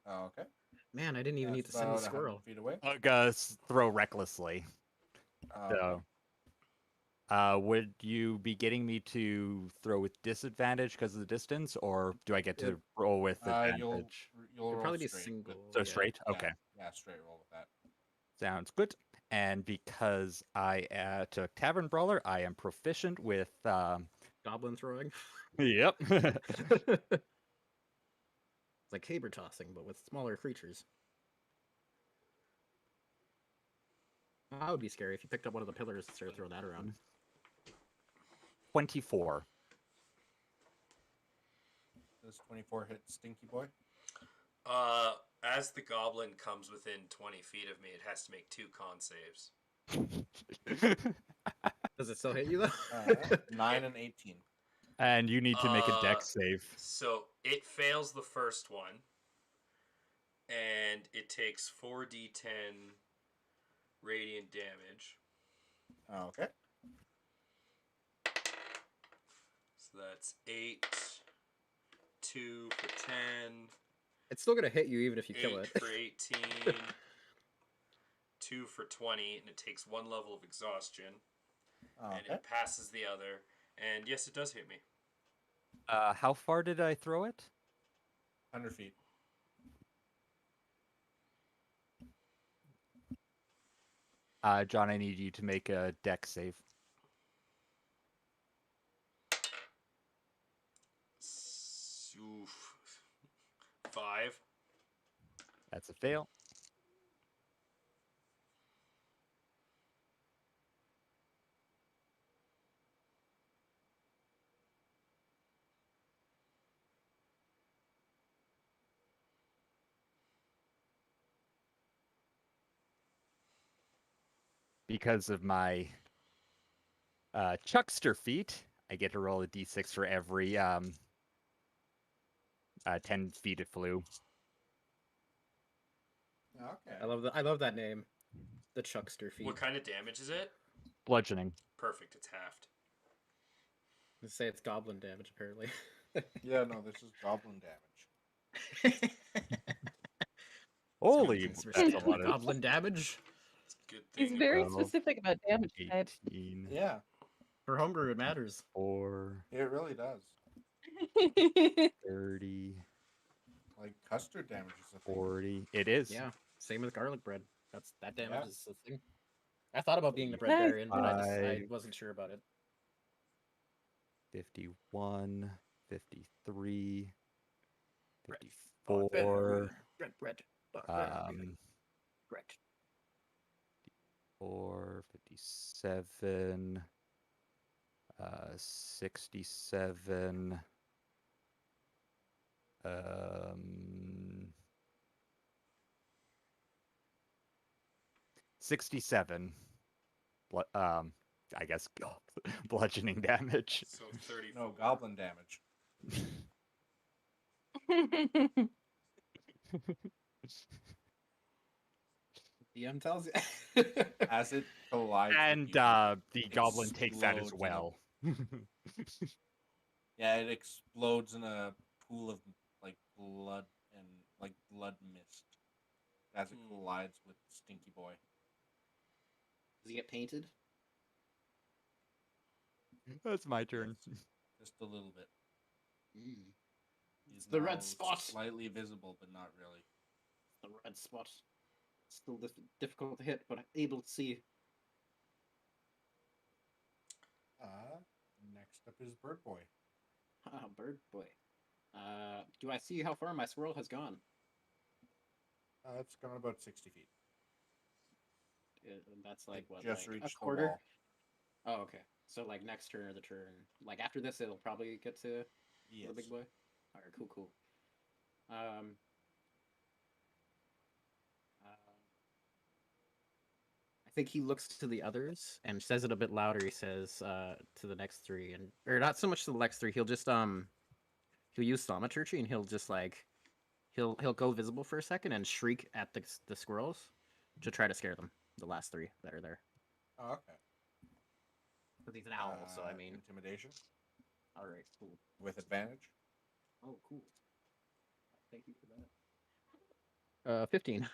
Oh, okay. Man, I didn't even need That's to send the about 100 squirrel. feet away. Uga throw recklessly. Okay. So, would you be getting me to throw with disadvantage because of the distance, or do I get to roll with advantage? You'll It'd roll probably be straight. single. So yeah. straight? Yeah, Okay. Yeah, straight roll with that. Sounds good. And because I took Tavern Brawler, I am proficient with. Goblin throwing. Yep. It's like caber tossing, but with smaller creatures. That would be scary if you picked up one of the pillars and started throwing that around. 24. Does 24 hit Stinky Boy? As the goblin comes within 20 feet of me, it has to make 2 con saves. Does it still hit you though? 9 and 18. And you need to make a dex save. So it fails the first one, and it takes 4d10 radiant damage. Okay. So that's 8, 2 for 10, It's still gonna hit you even if you kill 8 it. for 18, 2 for 20, and it takes 1 level of exhaustion, and Okay. it passes the other. And yes, it does hit me. How far did I throw it? 100 feet. John, I need you to make a dex save. Oof. 5. That's a fail. Because of my Chuckster feat, I get to roll a d6 for every 10 feet it flew. Okay. I love that name. The Chuckster feat. What kind of damage is it? Bludgeoning. Perfect, it's halved. Let's say it's goblin damage, apparently. Yeah, no, this is goblin damage. Holy, Some that's a respect. lot of Goblin damage. It's a good He's thing. very 12, specific about damage type. 18, Yeah, For homebrew, it matters. 4, it really does. 30, Like custard damage is a thing. 40. It is. Yeah, same with garlic bread. That damage Yeah. is a thing. I thought about being the bread Nice. baron, but I wasn't sure about it. 51, 53, Bread. 54, Bread. um, Bread. 57, 67, 67. I guess bludgeoning damage. So 34. No, goblin damage. DM tells you. As it collides And with you, the goblin takes that as explodes in a- well. Yeah, it explodes in a pool of like blood and like blood mist as it collides with Stinky Boy. Does he get painted? That's my turn. Yes, just a little bit. He's The red now spot. Slightly visible, but not really. The red spot. Still difficult to hit, but able to see. Next up is Bird Boy. Ah, bird boy. Do I see how far my squirrel has gone? It's gone about 60 feet. That's like what, Just like reached a the quarter? wall. Oh, okay. So like next turn or the turn, like after this, it'll probably get to Yes. the big boy. All right, cool. I think he looks to the others and says it a bit louder. He says to the next three, or not so much to the next three. He'll just he'll use thaumaturgy and he'll just like he'll go visible for a second and shriek at the squirrels to try to scare them. The last 3 that are there. Oh, okay. Because he's an owl, so I mean. Intimidation All right, cool. with advantage. Oh, cool. Thank you for that. 15.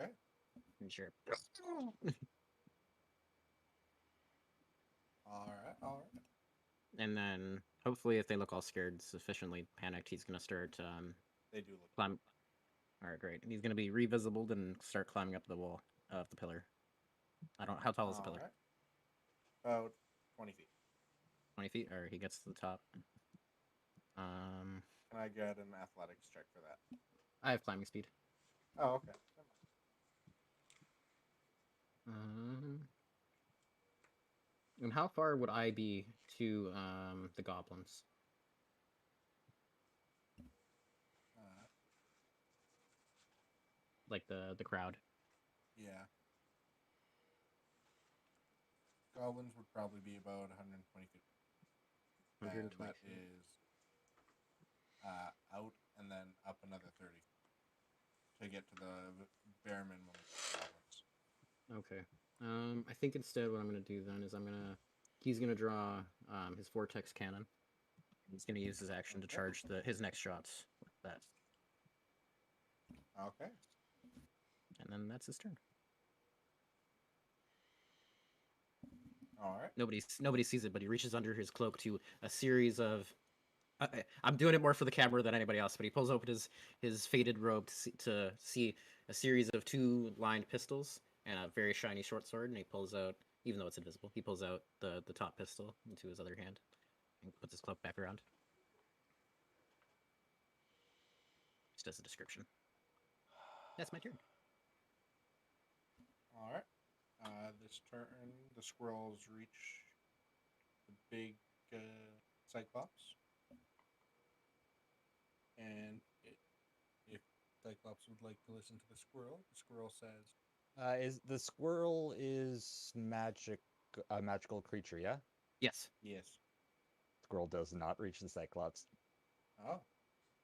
Okay. Sure. All right. All right. And then hopefully, if they look all scared, sufficiently panicked, he's gonna start They do look. climb. All right, great. He's gonna be revisibled and start climbing up the wall of the pillar. I don't. How tall is the All pillar? right. About 20 feet. 20 feet. Or he gets to the top. Can I get an athletics check for that? I have climbing speed. Oh, okay. And how far would I be to the goblins? Uh, Like the crowd. yeah. Goblins would probably be about 120 feet. 120 And that feet. is out and then up another 30 to get to the bare minimum goblins. Okay. I think instead what I'm gonna do then is he's gonna draw his vortex cannon. He's gonna use his action to Okay. charge his next shots with that, Okay. and then that's his turn. All right. Nobody sees it, but he reaches under his cloak to a series of. I'm doing it more for the camera than anybody else, but he pulls open his faded robe to see a series of 2 lined pistols and a very shiny short sword, and he pulls out, even though it's invisible, he pulls out the top pistol into his other hand and puts his cloak back around. Just as a description. That's my turn. All right. This turn, the squirrels reach the big Cyclops. And if Cyclops would like to listen to the squirrel says, Is the squirrel is a magical creature? Yeah. Yes. yes. Squirrel does not reach the Cyclops. Oh.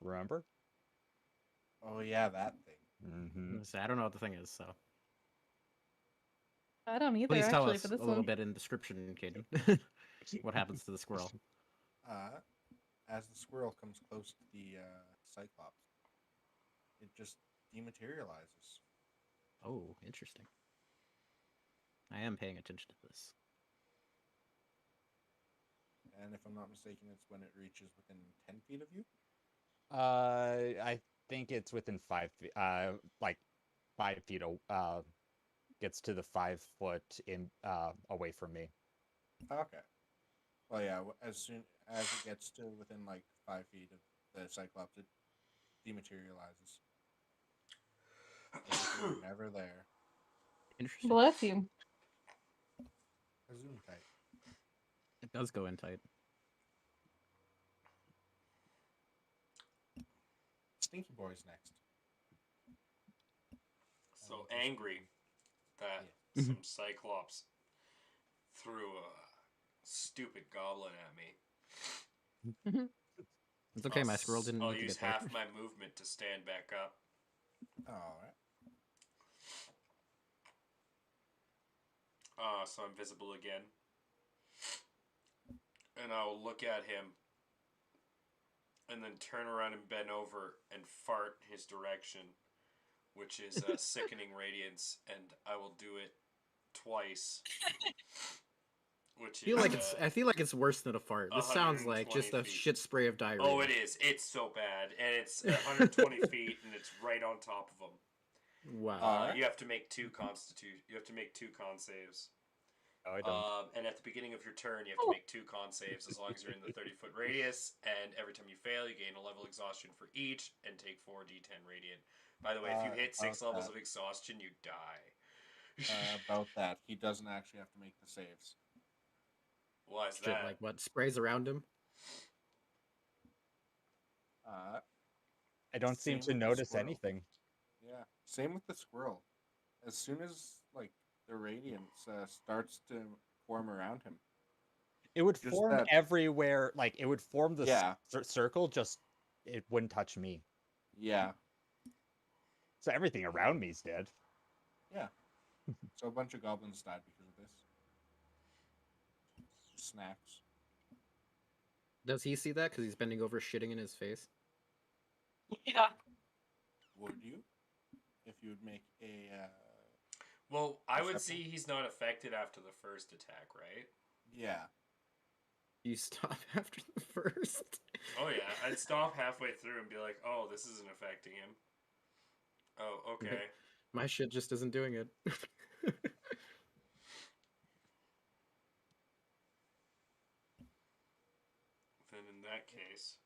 Remember? Oh, yeah, that thing. Mm-hmm. So I don't know what the thing is, so I don't either, please tell actually, for us this a little one. bit in description, Caden. What happens to the squirrel? As the squirrel comes close to the Cyclops, it just dematerializes. Oh, interesting. I am paying attention to this. And if I'm not mistaken, it's when it reaches within 10 feet of you. I think it's within 5 feet. Like 5 feet. Gets to the 5 foot in away from me. Okay. Well, yeah. As soon as it gets to within like 5 feet of the Cyclops, it dematerializes. As if it were never there. Interesting. Bless you. Zoom tight. It does go in tight. Stinky Boy's next. So angry that Yeah. some Cyclops threw a stupid goblin at me. It's okay, my squirrel didn't I'll need to use get there. half my movement to stand back up. All right. So I'm visible again. And I'll look at him and then turn around and bend over and fart his direction, which is a sickening radiance, and I will do it twice. Which is I feel like it's worse than a fart. This sounds like 120 just a feet. shit spray of diarrhea. Oh, it is. It's so bad, and it's 120 feet, and it's right on top of them. Wow. Alright. You have to make two con saves. Oh, I don't. And at the beginning of your turn, you have to make 2 con saves as long as you're in the 30-foot radius. And every time you fail, you gain a level exhaustion for each and take 4d10 radiant. By the way, if you hit 6 levels of exhaustion, you die. About that, he doesn't actually have to make the saves. Why is Shit, that? like what? Sprays around him? I don't seem same to with the notice squirrel. anything. Yeah. Same with the squirrel. As soon as like the radiance starts to form around him, It would Just form that- everywhere. Like it would form the Yeah. circle. Just it wouldn't touch me. Yeah. So everything around me's dead. Yeah. So a bunch of goblins died because of this. Snacks. Does he see that because he's bending over, shitting in his face? Yeah. Would you? If you would make a Well, I would Perception? see he's not affected after the first attack, right? yeah. You stop after the first. Oh yeah, I'd stop halfway through and be like, "Oh, this isn't affecting him." Oh, okay. My shit just isn't doing it. Then in that case,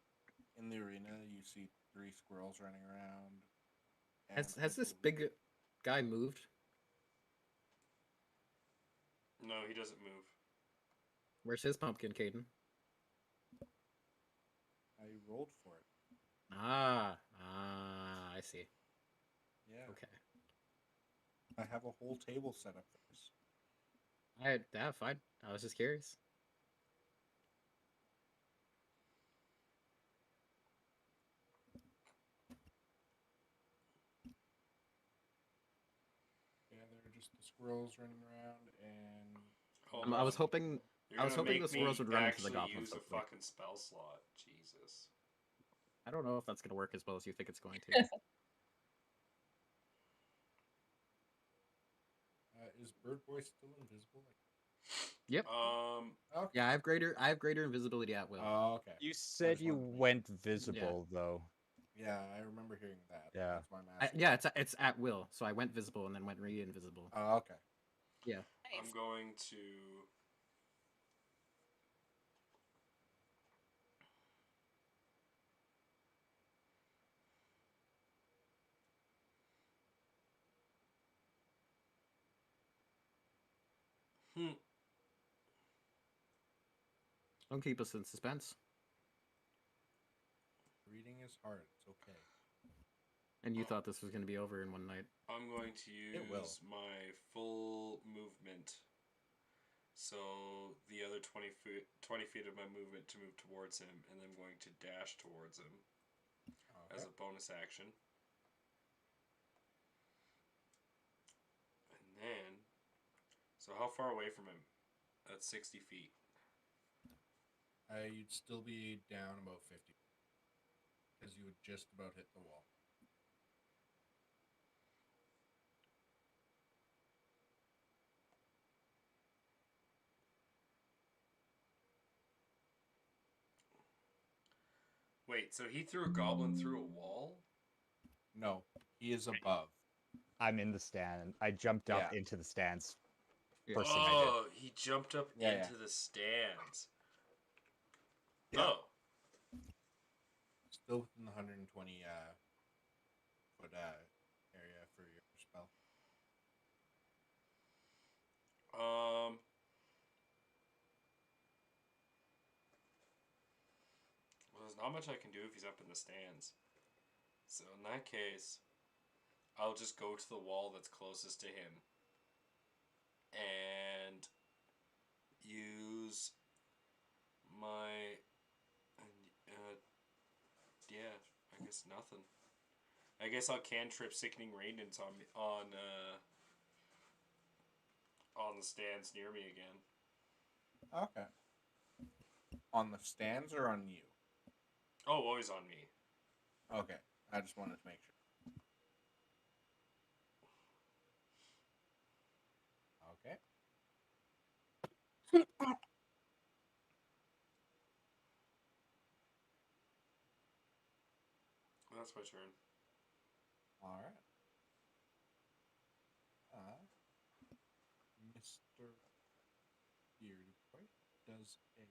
In the arena, you see 3 squirrels running around. and Has I this believe- big guy moved? no, he doesn't move. Where's his pumpkin, Caden? I rolled for it. I see. Yeah. Okay. I have a whole table set up for this. Yeah, fine. I was just curious. Yeah, there are just the squirrels running around, and Hold I was on. hoping You're I was gonna hoping make the squirrels me would run into the actually goblins. use a hopefully. fucking spell slot. Jesus. I don't know if that's gonna work as well as you think it's going to. Is Bird Boy still invisible? Yep. Um, Okay. Yeah, I have greater invisibility at will. Oh, okay. You said just you wanted to make went visible though. Yeah, I remember hearing that. Yeah. That's why I'm asking. Yeah, it's at will. So I went visible and then went re-invisible. Oh, okay. Yeah. I'm going to. Hmm. Don't keep us in suspense. Reading is hard. It's okay. And you thought this was gonna be over in one night. I'm going to It will. use my full movement. So the other 20 feet of my movement to move towards him, and then I'm going to dash towards him as Okay. a bonus action. And then, so how far away from him? That's 60 feet. You'd still be down about 50. Because you would just about hit the wall. Wait, so he threw a goblin through a wall? No, he is above. I'm in the stand. I jumped up Yeah. into the stands. Yeah. First thing I did. Oh, he jumped up Yeah, into yeah. the stands. Yeah. Oh, Still within the 120 foot area for your spell. well, there's not much I can do if he's up in the stands. So in that case, I'll just go to the wall that's closest to him and use my yeah, I guess nothing. I guess I'll cantrip Sickening Radiance on the stands near me again. Okay. On the stands or on you? Oh, always on me. Okay. I just wanted to make sure. Okay. That's my turn. All right. Mr. Beard Boy does a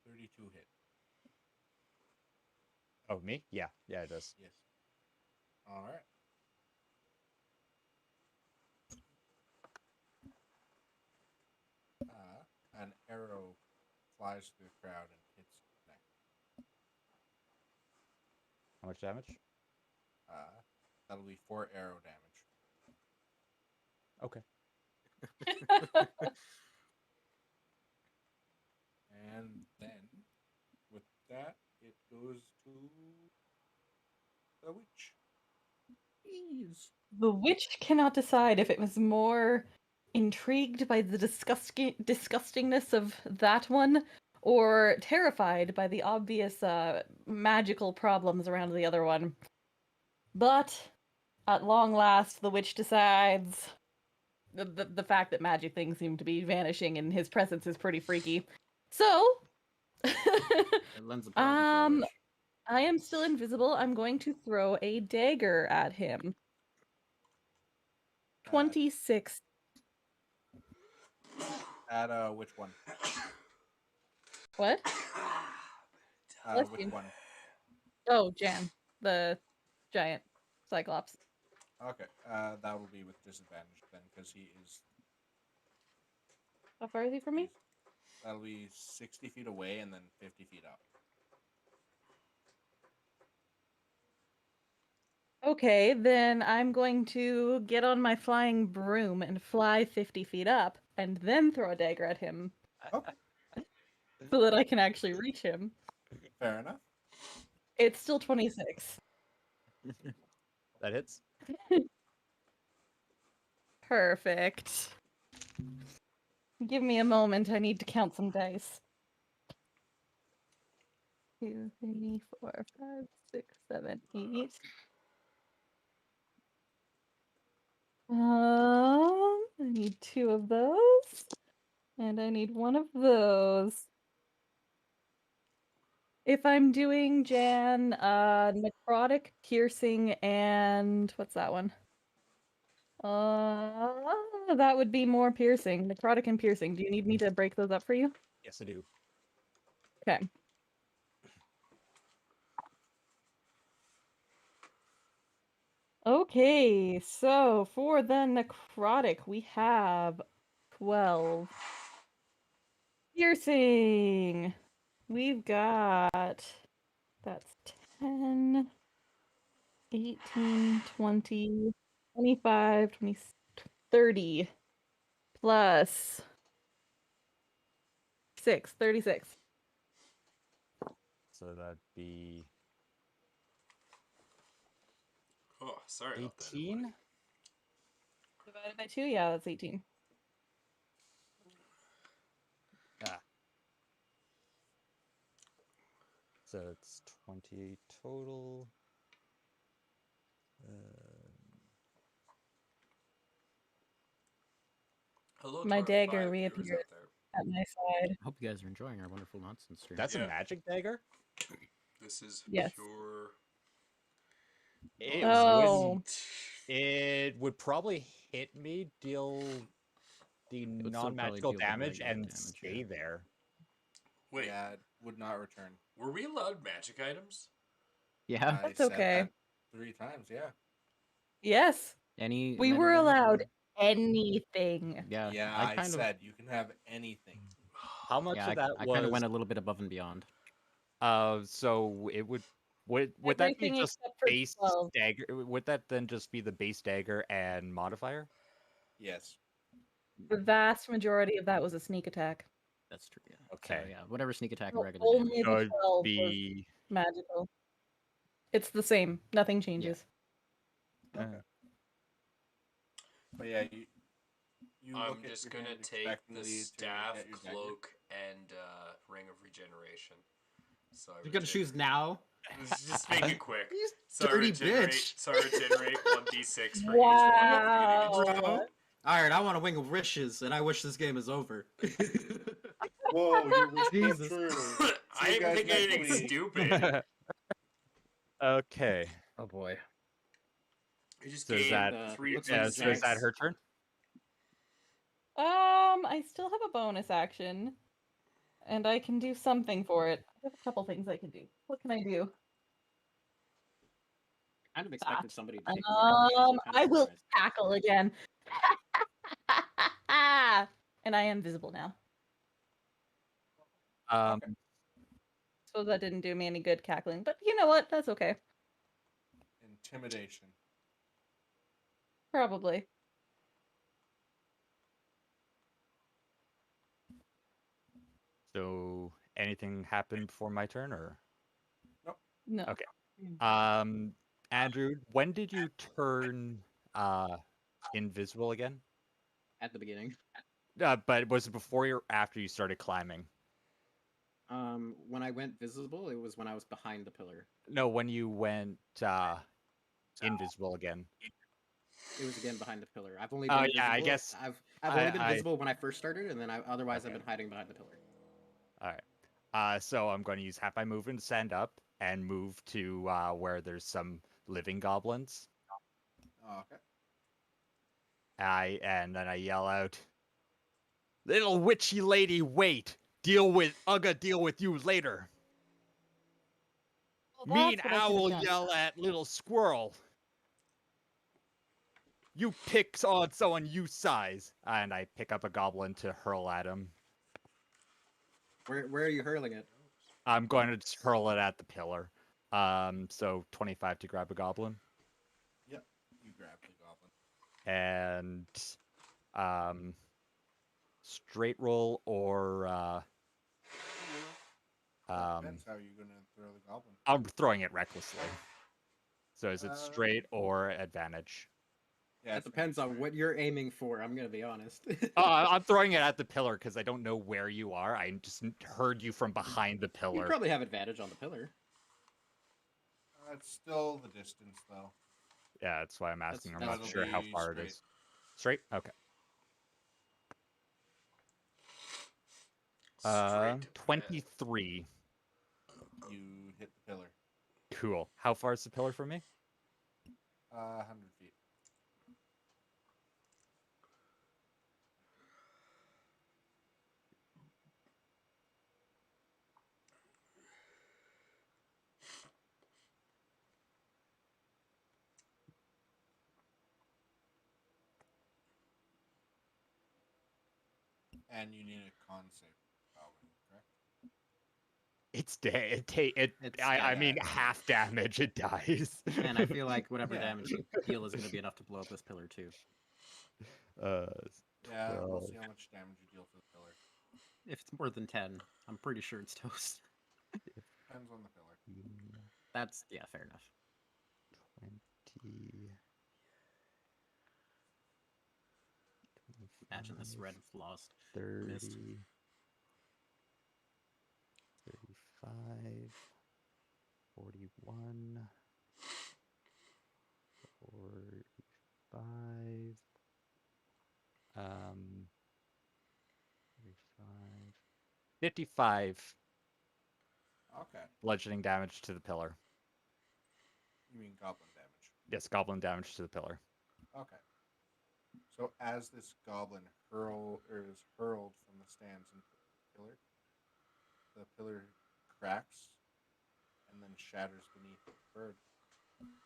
32 hit. Oh, me? Yeah, it does. Yes. All right. An arrow flies through the crowd and hits his neck. How much damage? That'll be 4 arrow damage. Okay. And then, with that, it goes to the witch. Jeez. The witch cannot decide if it was more intrigued by the disgustingness of that one or terrified by the obvious magical problems around the other one. But at long last, the witch decides. The fact that magic things seem to be vanishing in his presence is pretty freaky. So, It lends a problem for a witch. I am still invisible. I'm going to throw a dagger at him. 26. At which one? What? Bless Which you. one? Oh, Jan, the giant cyclops. Okay, that will be with disadvantage then, because he is. How far is he from me? That'll be 60 feet away and then 50 feet up. Okay, then I'm going to get on my flying broom and fly 50 feet up, and then throw a dagger at him Oh, so that I can actually reach him. fair enough. It's still 26. That hits. Perfect. Give me a moment. I need to count some dice. 2, 3, 4, 5, 6, 7, 8. I need 2 of those. And I need 1 of those. If I'm doing Jan, necrotic, piercing, and what's that one? That would be more piercing. Necrotic and piercing. Do you need me to break those up for you? Yes, I do. Okay. Okay, so for the necrotic, we have 12. Piercing! We've got... That's 10, 18, 20, 25, 20, 30, plus 6, 36. So that'd be Oh, sorry about that. 18. everybody. Divided by 2? Yeah, that's 18. Ah. So it's 20 total. Hello to My our dagger 5 viewers reappears out there. at my side. I hope you guys are enjoying our wonderful nonsense stream. That's Yeah. a magic dagger? This is Yes. pure. It Oh. wouldn't. It would probably hit me, deal the would still probably non-magical deal the damage, regular and damage, stay yeah. there. Wait, Yeah, it would not return. were we allowed magic items? Yeah. That's I said okay. that 3 times, yeah. Yes, Any we were meta damage allowed or- anything. Yeah. Yeah, I I kind of. said you can have anything. How much Yeah. of that I kind of was? went a little bit above and beyond. So it would that be Everything just except for base 12. dagger? Would that then just be the base dagger and modifier? Yes. The vast majority of that was a sneak attack. That's true. Yeah. Okay. So, yeah. Whatever sneak attack and So regular damage. only the Should 12 was be magical. It's the same. Nothing changes. Okay. But yeah, you I'm look at just your gonna hand take the expectantly to staff, get your dagger. cloak, and ring of regeneration. So I You're gonna choose now. Just make it quick. You So I dirty regenerate. bitch. So I regenerate 1d6 for Wow. each one. Give it each Bro. All right, I want a wing of wishes, and I wish this game is over. Whoa, your wish came Jesus. true. I you didn't guys think anything next week. stupid. okay. Oh boy. I just So is gained that 3 looks like yeah? So is that d6. her turn? I still have a bonus action, and I can do something for it. I have a couple things I can do. What can I do? Kind of expected somebody to take the action, so kind I of will surprised. tackle again. And I am visible now. Okay. Suppose that didn't do me any good cackling, but you know what? That's okay. Intimidation. Probably. So anything happened before my turn, or No. okay? Andrew, when did you turn invisible again? At the beginning. But was it before or after you started climbing? When I went visible, it was when I was behind the pillar. No, when you went invisible again. It was again behind the pillar. I've only Oh been yeah, I visible. guess I've only been I visible when I first started, and then otherwise I've Okay. been hiding behind the pillar. all right. So I'm going to use half my movement to stand up and move to where there's some living goblins. Oh, okay. And then I yell out, "Little witchy lady, wait! Deal with you later." Well, Mean that's what I should have owl done. yell at little squirrel. You pick on someone you size. And I pick up a goblin to hurl at him. Where are you hurling it? I'm going to just hurl it at the pillar. So 25 to grab a goblin. Yep. You grab the goblin. And straight roll or Depends how you're gonna throw the goblin. I'm throwing it recklessly. So is it Uh, straight or advantage? Yeah, That it's gonna be depends on straight. what you're aiming for. I'm gonna be honest. I'm throwing it at the pillar because I don't know where you are. I just heard you from behind the You pillar. probably have advantage on the pillar. It's still the distance though. Yeah, that's why I'm asking. I'm not That'll sure how be far it straight. is. Straight? Okay. Straight to 23. You hit the pillar. Cool. How far is the pillar from me? 100 feet. And you need a con save, probably, correct? It's dead. I mean, yeah. half damage. It dies. And I feel like whatever Yeah. damage you deal is gonna be enough to blow up this pillar too. uh, Yeah, we'll 12. see how much damage you deal for the pillar. If it's more than 10, I'm pretty sure it's toast. Depends on the pillar. That's fair enough. 20. Imagine this 25, red lost. 30, Missed. 35, 41, 45, 35, 55 Okay. bludgeoning damage to the pillar. You mean goblin damage. Yes, goblin damage to the pillar. Okay. So as this goblin is hurled from the stands into the pillar cracks and then shatters beneath the bird.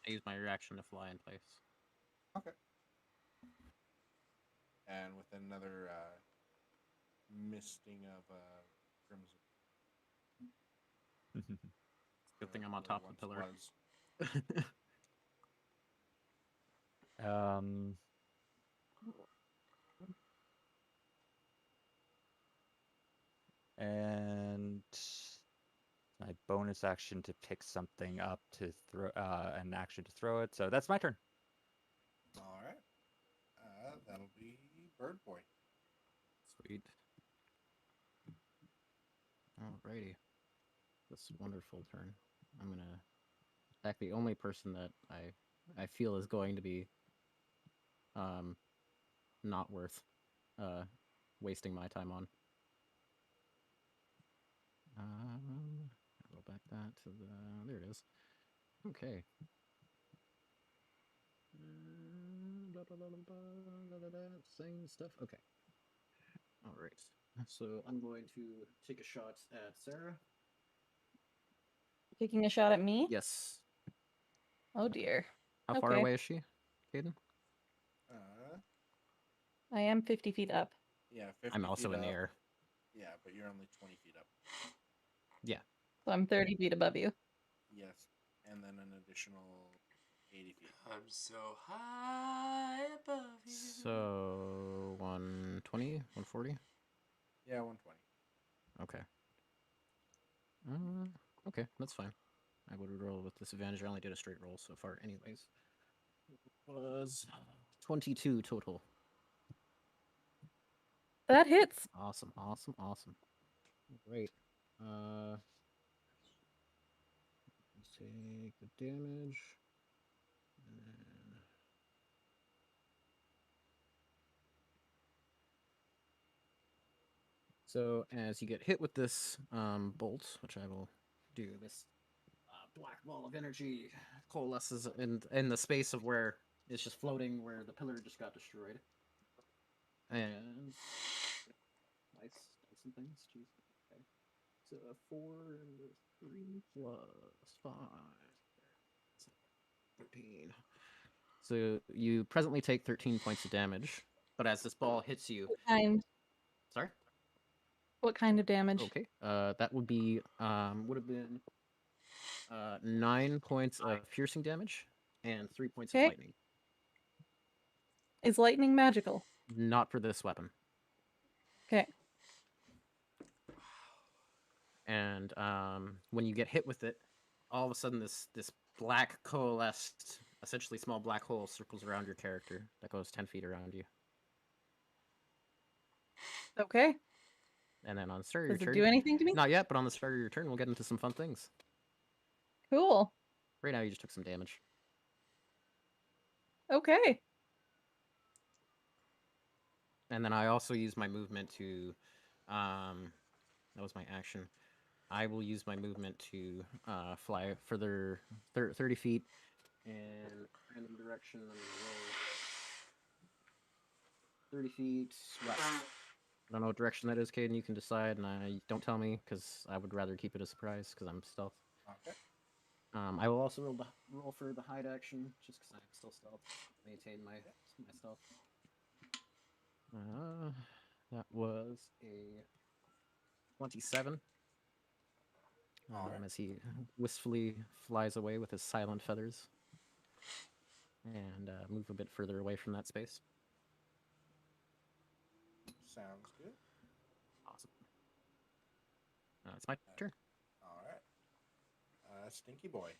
I use my reaction to fly in place. Okay. And with another misting of crimson. Good thing I'm on top of the pillar. um, and my bonus action to pick something up to throw, an action to throw it. So that's my turn. All right. That'll be Bird Boy. Sweet. Alrighty. This wonderful turn. I'm gonna attack the only person that I feel is going to be not worth wasting my time on. Go back that to there it is. Okay. Same stuff. Okay. All right. So I'm going to take a shot at Sarah. Taking a shot at me? Yes. Oh dear. How far Okay. away is she, Caden? I am 50 feet up. Yeah, 50 I'm also feet in the up. air. Yeah, but you're only 20 feet up. Yeah. So I'm 30 feet above you. Yes. And then an additional 80 feet. I'm so high above you. So 120, 140? Yeah, 120. Okay. Okay, that's fine. I would roll with disadvantage. I only did a straight roll so far, anyways. Was 22 total. That hits. Awesome, awesome, awesome. Great. Let's take the damage. And then... So as you get hit with this bolt, which I will do, this black ball of energy coalesces in the space of where it's just floating, where the pillar just got destroyed. And dice and things. Jeez. Okay. So 4 and 3 plus 5. 13. So you presently take 13 points of damage, but as this ball hits you, What kind? sorry. What kind of damage? Okay. That would be would have been 9 points of piercing damage and 3 points of Okay. lightning. Is lightning magical? Not for this weapon. Okay. And when you get hit with it, all of a sudden this black coalesced, essentially small black hole circles around your character that goes 10 feet around you. Okay. And then on the start of Does your it turn, do anything to me? not yet, but on the start of your turn, we'll get into some fun things. Cool. Right now, you just took some damage. Okay. And then I also use my movement to, that was my action. I will use my movement to fly further 30 feet in random direction. I'm gonna roll 30 feet west. I don't know what direction that is, Caden. You can decide, and don't tell me because I would rather keep it a surprise because I'm stealth. Okay. I will also roll for the hide action just because I'm still stealth. Maintain my stealth. That was a 27. Alright. As he wistfully flies away with his silent feathers, and move a bit further away from that space. Sounds good. Awesome. It's my turn. Alright. Stinky boy.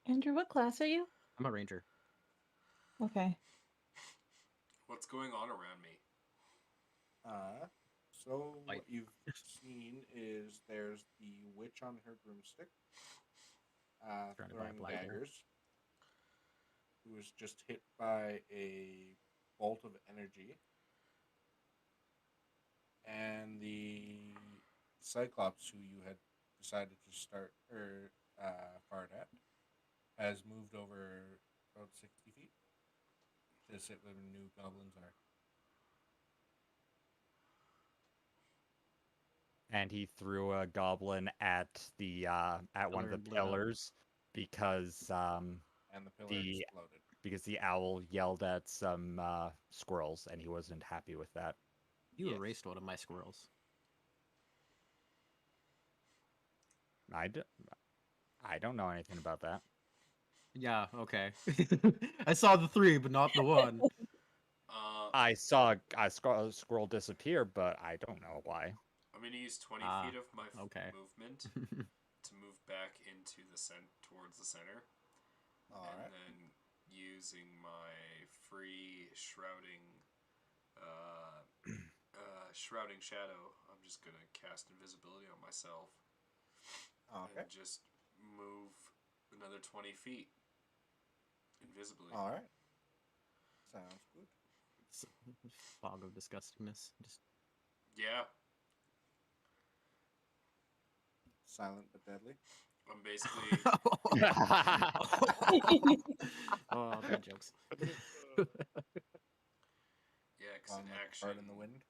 Andrew, what class are you? I'm a ranger. Okay. What's going on around me? So Fight. what you've seen is there's the witch on her broomstick, Surrounded by a throwing black hole. daggers, who was just hit by a bolt of energy, and the Cyclops, who you had decided to start or fart at, has moved over about 60 feet to sit where the new goblins are. And he threw a goblin at the at one of Pillar the and blew it up. pillars because And the pillar The- exploded. the owl yelled at some squirrels and he wasn't happy with that. You Yes. erased one of my squirrels. I don't know anything about that. Yeah, okay. I saw the 3, but not the 1. I saw a squirrel disappear, but I don't know why. I'm going to use 20 Ah, feet of my okay. movement to move back into the towards the center. All and right. then using my free shrouding shrouding shadow, I'm just gonna cast invisibility on myself Okay. and just move another 20 feet invisibly. All right. Sounds good. It's a fog of disgustingness. Just Yeah, Silent but deadly. I'm basically oh, bad jokes. yeah, because Long an like a action fart in the wind.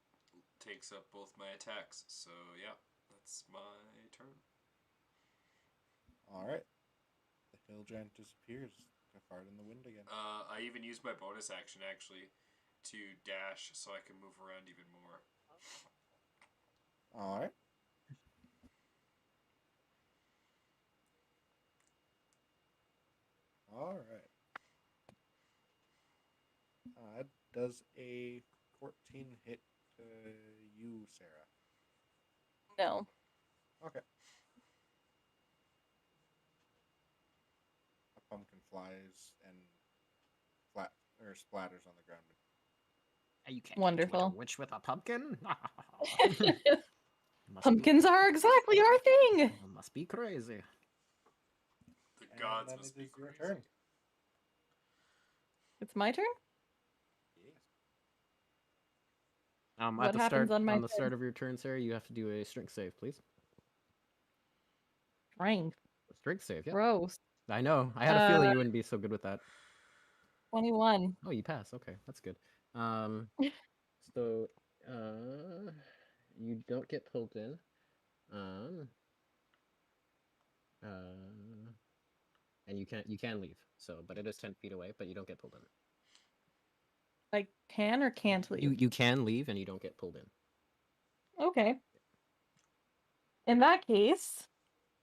takes up both my attacks. So yeah, that's my turn. All right. The hill giant disappears. Like a fart in the wind again. I even used my bonus action actually to dash so I can move around even more. All right. All right. Does a 14 hit you, Sarah? No. Okay. A pumpkin flies and flat or splatters on the ground. You can't Wonderful. outwit a witch with a pumpkin. Must be, Pumpkins are exactly our thing. must be crazy. The And gods then must it be is your crazy. turn. It's my turn. Yes. What At the happens start on my the start of your turn, Sarah, you have to do a strength save, please. Strength? A strength save, yeah. Gross. I know. I had a feeling you wouldn't be so good with that. 21. Oh, you pass. Okay, that's good. So, you don't get pulled in. And you can leave. So, but it is 10 feet away, but you don't get pulled in. I can or can't leave? You can leave and you don't get pulled in. Okay. In that case,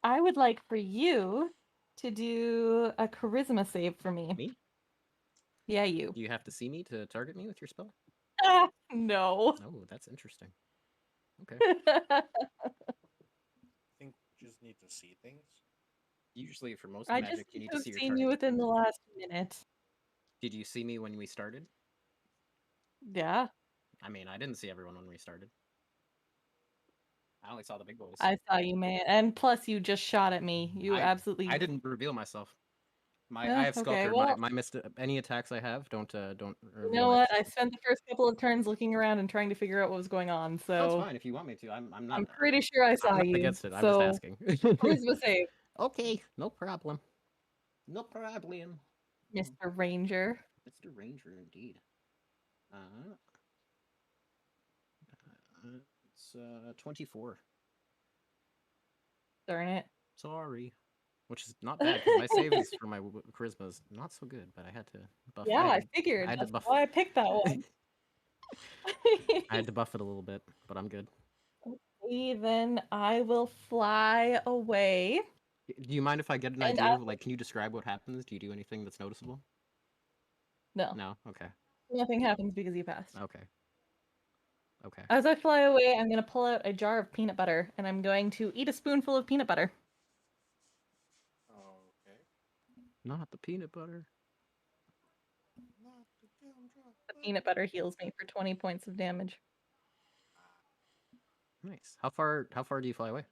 I would like for you to do a charisma save for me. Me? Yeah, you. Do you have to see me to target me with your spell? Ah, no. Oh, that's interesting. Okay. I think you just need to see things. Usually for most I just magic, you need need to to have see your seen you target. within the last minute. Did you see me when we started? Yeah, I mean, I didn't see everyone when we started. I only saw the big boys. I saw you, man. And plus, you just shot at me. You absolutely. I didn't reveal myself. I Eh, have okay, sculpture. well, My missed any attacks I have don't you reveal know my what? I position. spent the first couple of turns looking around and trying to figure out what was going on. That's So fine if you want me to. I'm not. I'm pretty sure I saw I'm not you. against it. I'm just So asking. charisma save, Okay, no problem. No problem. Mr. Ranger. Mr. Ranger, indeed. It's 24. Darn it. Sorry. Which is not bad because my save is for my charisma is not so good, but I had to buff. Yeah, I I figured. had to That's buff. why I picked that one. I had to buff it a little bit, but I'm good. Okay, then I will fly away. Do you mind if I get an And idea of like? Can you describe what happens? Do you do anything that's noticeable? no, No. Okay. nothing happens because you passed. Okay. Okay. As I fly away, I'm going to pull out a jar of peanut butter and I'm going to eat a spoonful of peanut butter. Okay. Not the peanut butter. Not the gumdrop. The peanut butter heals me for 20 points of damage. Nice. How far do you fly away?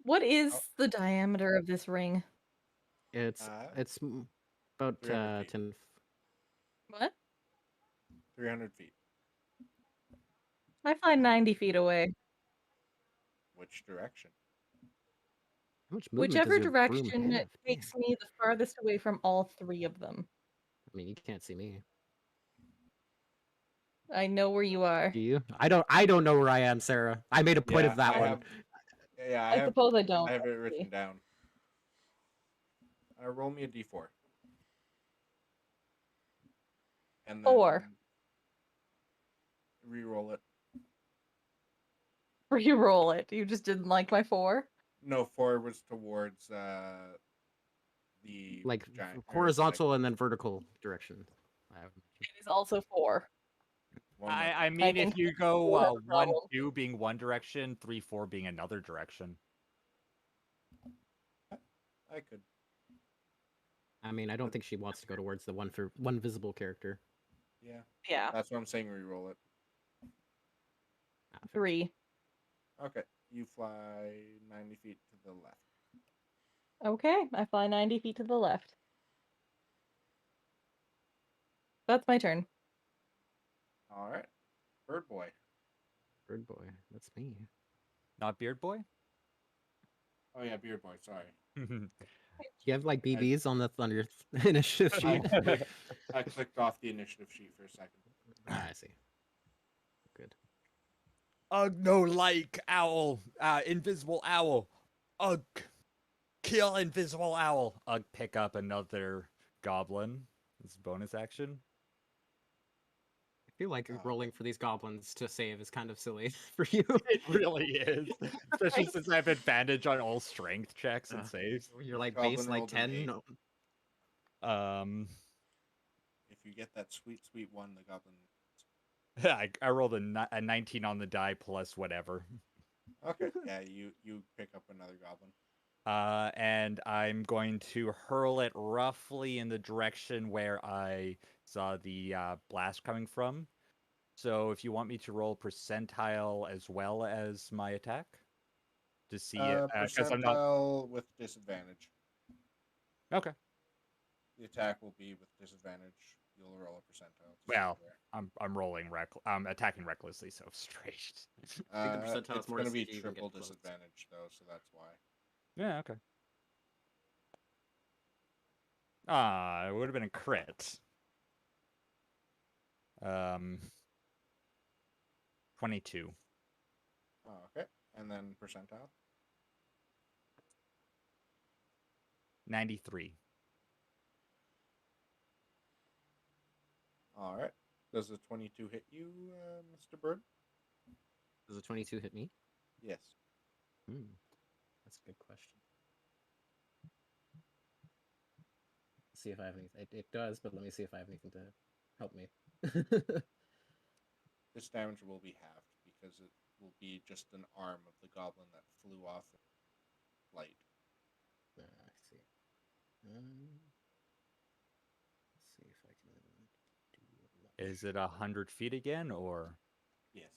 What is Oh. the diameter of this ring? It's about 300 feet. 10. What? 300 feet. I fly 90 feet away. Which direction? How much movement does Whichever your broom direction have? takes Damn. me the farthest away from all three of them. I mean, you can't see me. I know where you are. Do you? I don't know where I am, Sarah. I made a point of that I one. have. Yeah, I suppose I don't. I have it actually. written down. Roll me a d4. And then 4. re-roll it. Reroll it. You just didn't like my 4? No, 4 was towards the Like giant horizontal and then vertical direction. It is also 4. One more. I mean, think if you you go have a 1, problem. 2 being one direction, 3, 4 being another direction. I could. I mean, I don't think she wants to go towards the one visible character. Yeah. Yeah, That's what I'm saying. Re-roll it. 3. Okay. You fly 90 feet to the left. Okay, I fly 90 feet to the left. That's my turn. All right. Bird boy. Bird boy, that's me. Not Beard Boy? Oh yeah, beard boy. Sorry. You have like BBs on your initiative sheet. I clicked off the initiative sheet for a second. I see. Good. Ugh, no, like owl. Invisible owl. Ugh. Kill invisible owl. Ugh, pick up another goblin. This is bonus action. I feel like rolling for these goblins to save is kind of silly for you. It really is. Especially since I have advantage on all strength checks and saves. You're like Goblin base like rolled an 10. eight. No. Um, If you get that sweet, sweet one, the goblin. I rolled a 19 on the die plus whatever. Okay, yeah, you pick up another goblin. And I'm going to hurl it roughly in the direction where I saw the blast coming from. So if you want me to roll percentile as well as my attack to see it, because I'm not Percentile with disadvantage. okay. The attack will be with disadvantage. You'll roll a percentile. To Well, see where. I'm rolling I'm attacking recklessly, so straight. I think the percentile is It's more going to to be see if you can get triple close. disadvantage though, so that's why. Yeah, okay. It would have been a crit. 22. Oh, okay, and then percentile. 93. All right. Does the 22 hit you, Mr. Bird? Does a 22 hit me? Yes. That's a good question. Let's see if I have anything. It does, but let me see if I have anything to help me. This damage will be halved because it will be just an arm of the goblin that flew off in flight. I see. Let's see if I can do much. Is it 100 feet again, or? Yes.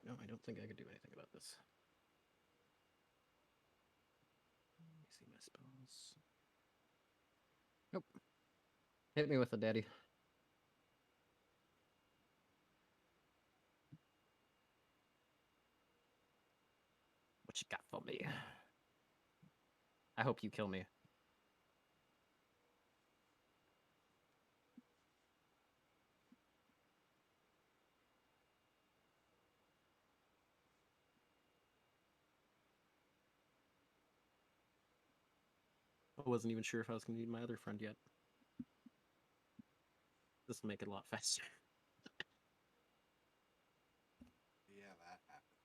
No, I don't think I could do anything about this. Let me see my spells. Nope. Hit me with it, daddy. What you got for me? I hope you kill me. I wasn't even sure if I was going to need my other friend yet. This will make it a lot faster. Yeah, that happened.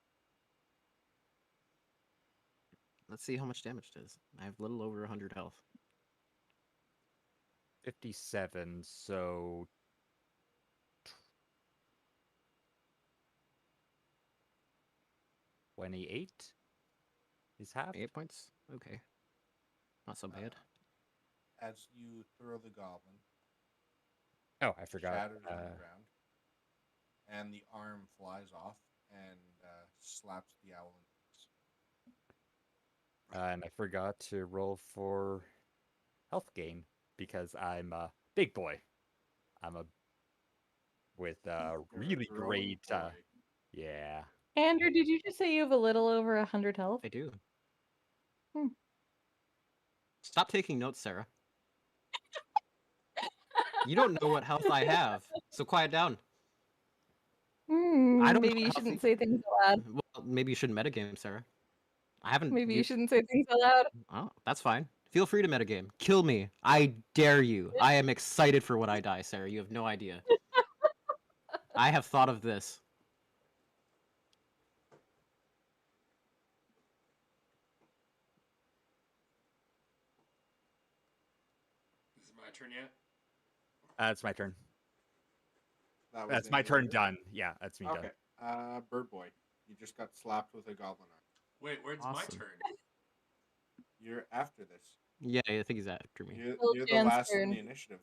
Let's see how much damage it is. I have a little over 100 health. 57, so 28 is half. 8 points? Okay. Not so bad. As you throw the goblin, Oh, I forgot. shatters on the ground, and the arm flies off and slaps the owl in the face. And I forgot to roll for health gain because I'm a big boy. I'm a with You're really a growing great. boy. Yeah. Andrew, did you just say you have a little over 100 health? I do. Hmm. Stop taking notes, Sarah. You don't know what health I have, so quiet down. I don't know Maybe you what shouldn't health say things aloud. Well, maybe you shouldn't metagame, Sarah. I haven't. Maybe you shouldn't say things aloud. Oh, that's fine. Feel free to metagame. Kill me. I dare you. I am excited for when I die, Sarah. You have no idea. I have thought of this. Is it my turn yet? It's my turn. That was That's the my end of your turn done. Yeah, that's me Okay. done. Bird boy, you just got slapped with a goblin arm. Wait, where's my Awesome. turn? You're after this. Yeah, I think he's after me. You're the Jan's last in turn. the initiative.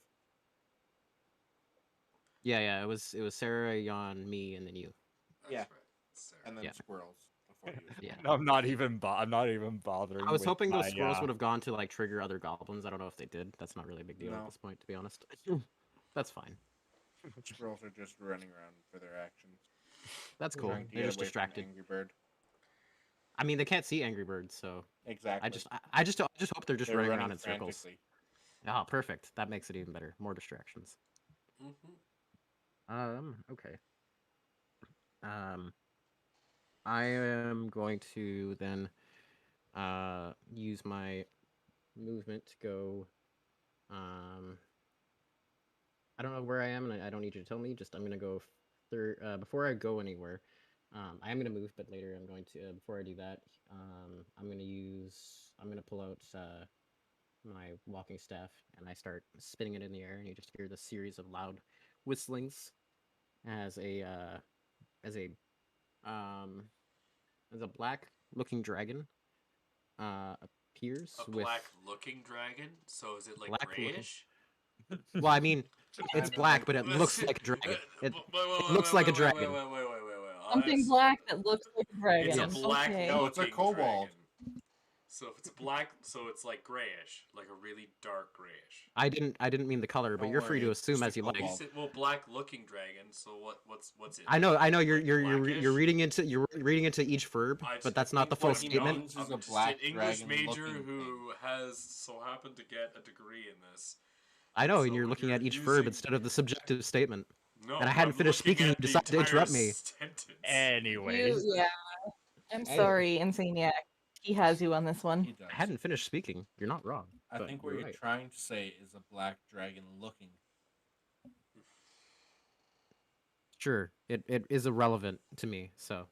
Yeah. It was Sarah, Jan, me, and then you. That's Yeah. right. Sarah. And then Yeah. squirrels before you. Yeah. I'm not even. I'm not even bothering. I was with hoping those my, squirrels would have gone to like trigger other goblins. I don't know if they did. That's not really a big deal at No. this point, to be honest. That's fine. Squirrels are just running around for their actions. That's cool. Trying to They're get just away from distracted. Angry Bird. I mean, they can't see Angry Birds, so Exactly. I just hope they're just They're running running around in circles. frantically. Ah, perfect. That makes it even better. More distractions. Okay. I am going to then use my movement to go. I don't know where I am, and I don't need you to tell me. Just I'm gonna go before I go anywhere, I am gonna move, but later I'm going to. Before I do that, I'm gonna pull out my walking staff and I start spinning it in the air, and you just hear this series of loud whistlings as as a um as a black looking dragon appears A with black looking dragon. So is it like black looking. grayish? Well, I mean, it's Kind of black, like but it looks like a dragon. It looks like a dragon. Something black that looks like a dragon. It's a Yes. black Okay. No, it's a looking kobold. dragon. So if it's black, so it's like grayish, like a really dark grayish. I didn't mean the color, but Don't you're free worry, to it's assume just a as you like. You kobold. said, well, black looking dragon. So what's it? I know Like you're blackish? you're reading into each verb, I just- but that's not the means full what he statement. means is I'm a just black an English dragon major looking who has so happened to get a degree in this. I know, So and you're when looking you're at each verb using- instead of the subjective statement. No, And I hadn't I'm finished looking speaking, you at the decided to entire interrupt me. sentence. Anyways, Yeah. I'm Anyway. sorry, Insaniac. He has you on this one. He does. I hadn't finished speaking. You're not wrong. I but think what you're you're right. trying to say is a black dragon looking. Sure, it is irrelevant to me. So,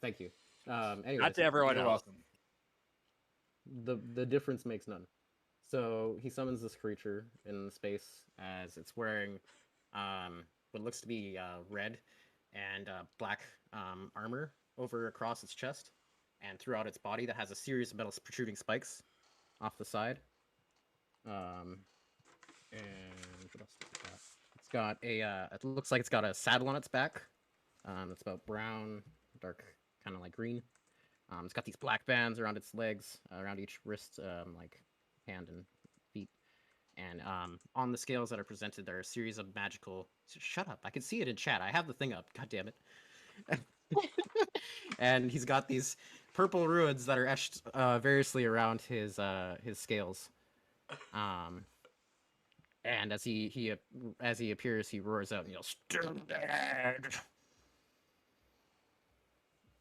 thank you. Anyways, not to everyone You're else. welcome. the difference makes none. So he summons this creature in space as it's wearing what looks to be red and black armor over across its chest and throughout its body that has a series of metal protruding spikes off the side. And what else does it got? It's got a it looks like it's got a saddle on its back. It's about brown, dark, kind of like green. It's got these black bands around its legs, around each wrist, like hand and feet. And on the scales that are presented, there are a series of magical. Shut up! I can see it in chat. I have the thing up. God damn it! And he's got these purple ruins that are etched variously around his scales. And as he appears, he roars out and yells, "Still dead!"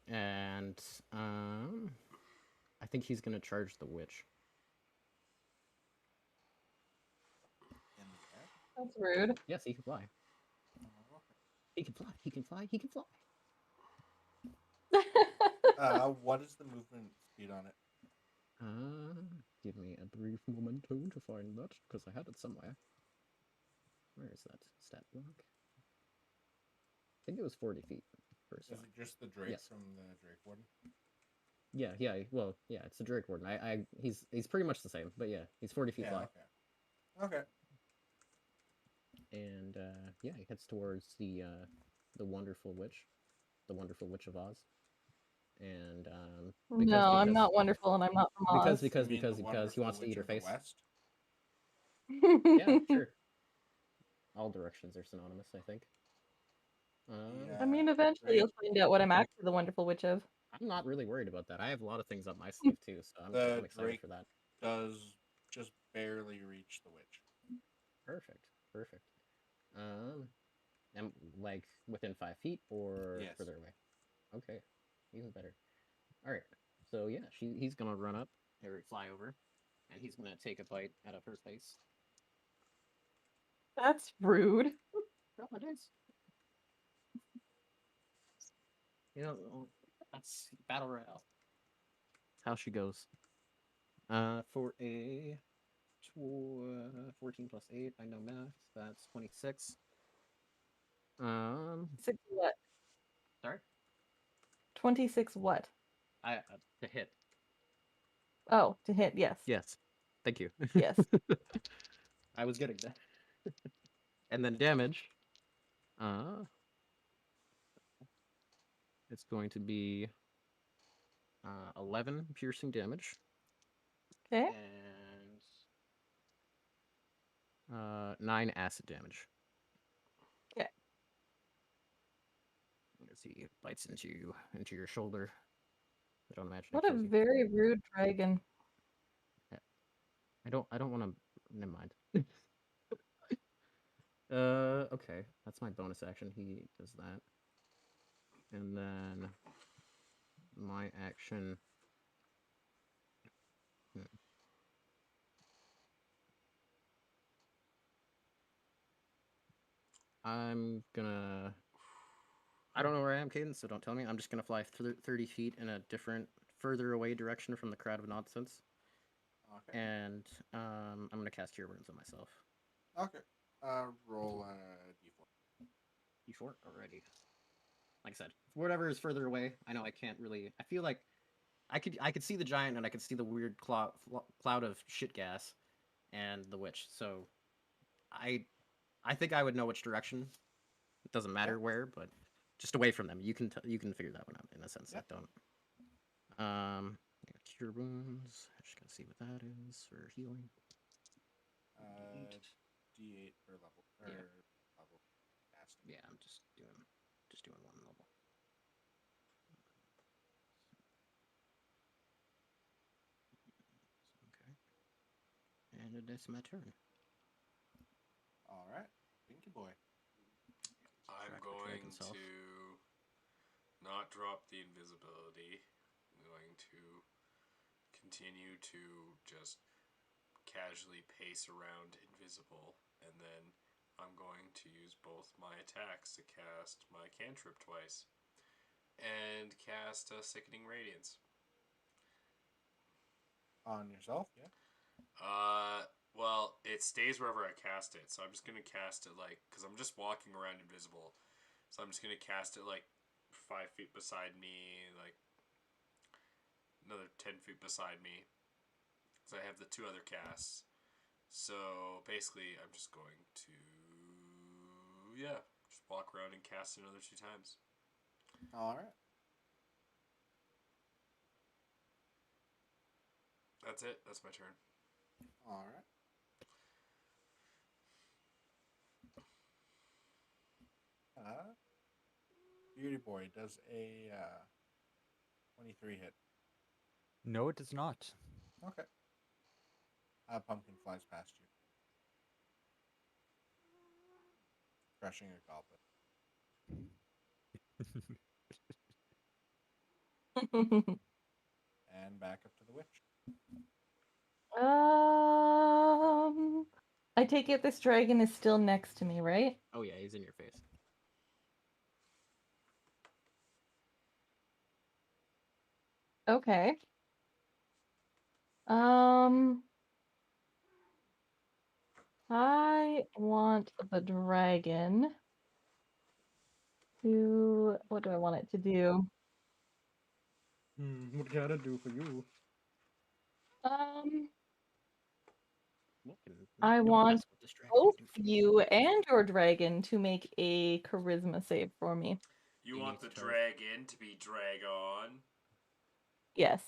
And I think he's gonna charge the witch. In the air. That's rude. Yes, he can fly. Oh, He can fly. He can fly. He can fly. okay. What is the movement speed on it? Give me a brief momento to find that because I had it somewhere. Where is that stat block? I think it was 40 feet. Is it just the Drake Yes. from the Drake Warden? Yeah. Well, yeah, it's a Drake Warden. He's pretty much the same, but yeah, he's 40 feet Yeah. fly. Okay. Okay. And yeah, he heads towards the wonderful witch of Oz. And No, I'm not wonderful, and I'm not from Oz. because You mean the he wonderful wants to witch eat her of the face. West? Yeah, sure. All directions are synonymous, I think. I mean, eventually you'll find out what I'm actually the wonderful witch of. I'm not really worried about that. I have a lot of things up my sleeve too, so I'm The excited Drake for that. does just barely reach the witch. Perfect. And like within 5 feet or Yes. further away. Okay, even better. All right. So yeah, he's gonna run up or fly over, and he's gonna take a bite out of her face. That's rude. Drop my dice. You know, that's battle royale. How she goes. For a 14 plus 8, I know math. That's 26. 6 what? Sorry. 26 what? To hit. Oh, to hit. Yes. Yes. Thank you. Yes. I was getting that. And then damage. It's going to be 11 piercing damage. Okay. And 9 acid damage. Okay. Let's see, it bites into your shoulder. I don't imagine. What a very rude dragon. I don't want to. Never mind. Okay, that's my bonus action. He does that, and then my action. I'm gonna I don't know where I am, Caden, so don't tell me. I'm just gonna fly 30 feet in a different, further away direction from the crowd of nonsense, Okay. and I'm gonna cast Cure Wounds on myself. Okay. Roll a d4. D4 already. Like I said, whatever is further away. I know I can't really. I feel like I could see the giant and I could see the weird cloud of shit gas, and the witch. So I think I would know which direction. It doesn't matter where, but just away from them. You can figure that one out in a sense. Yep. I don't. I got Cure Wounds. I just gotta see what that is for healing. D8 per level. Yeah. Level casting. Yeah, I'm just doing one level. Okay. And it is my turn. All right. Pinky boy. I'm Distract the going dragon self. to not drop the invisibility. I'm going to continue to just casually pace around invisible, and then I'm going to use both my attacks to cast my cantrip twice and cast a Sickening Radiance. On yourself, yeah? Well, it stays wherever I cast it, so I'm just gonna cast it because I'm just walking around invisible, so I'm just gonna cast it 5 feet beside me, another 10 feet beside me, because I have the 2 other casts. So basically, I'm just going to just walk around and cast it another 2 times. All right. That's it. That's my turn. All right. Beauty boy does a 23 hit. No, it does not. Okay. Pumpkin flies past you, crushing a goblet. And back up to the witch. I take it this dragon is still next to me, right? Oh yeah, he's in your face. Okay. I want the dragon to. What do I want it to do? What can I do for you? Um, I I don't want mess with this dragon. both Do for you and your dragon to make a charisma save for me. You You want need the to charge. dragon to be Dragon? Yes.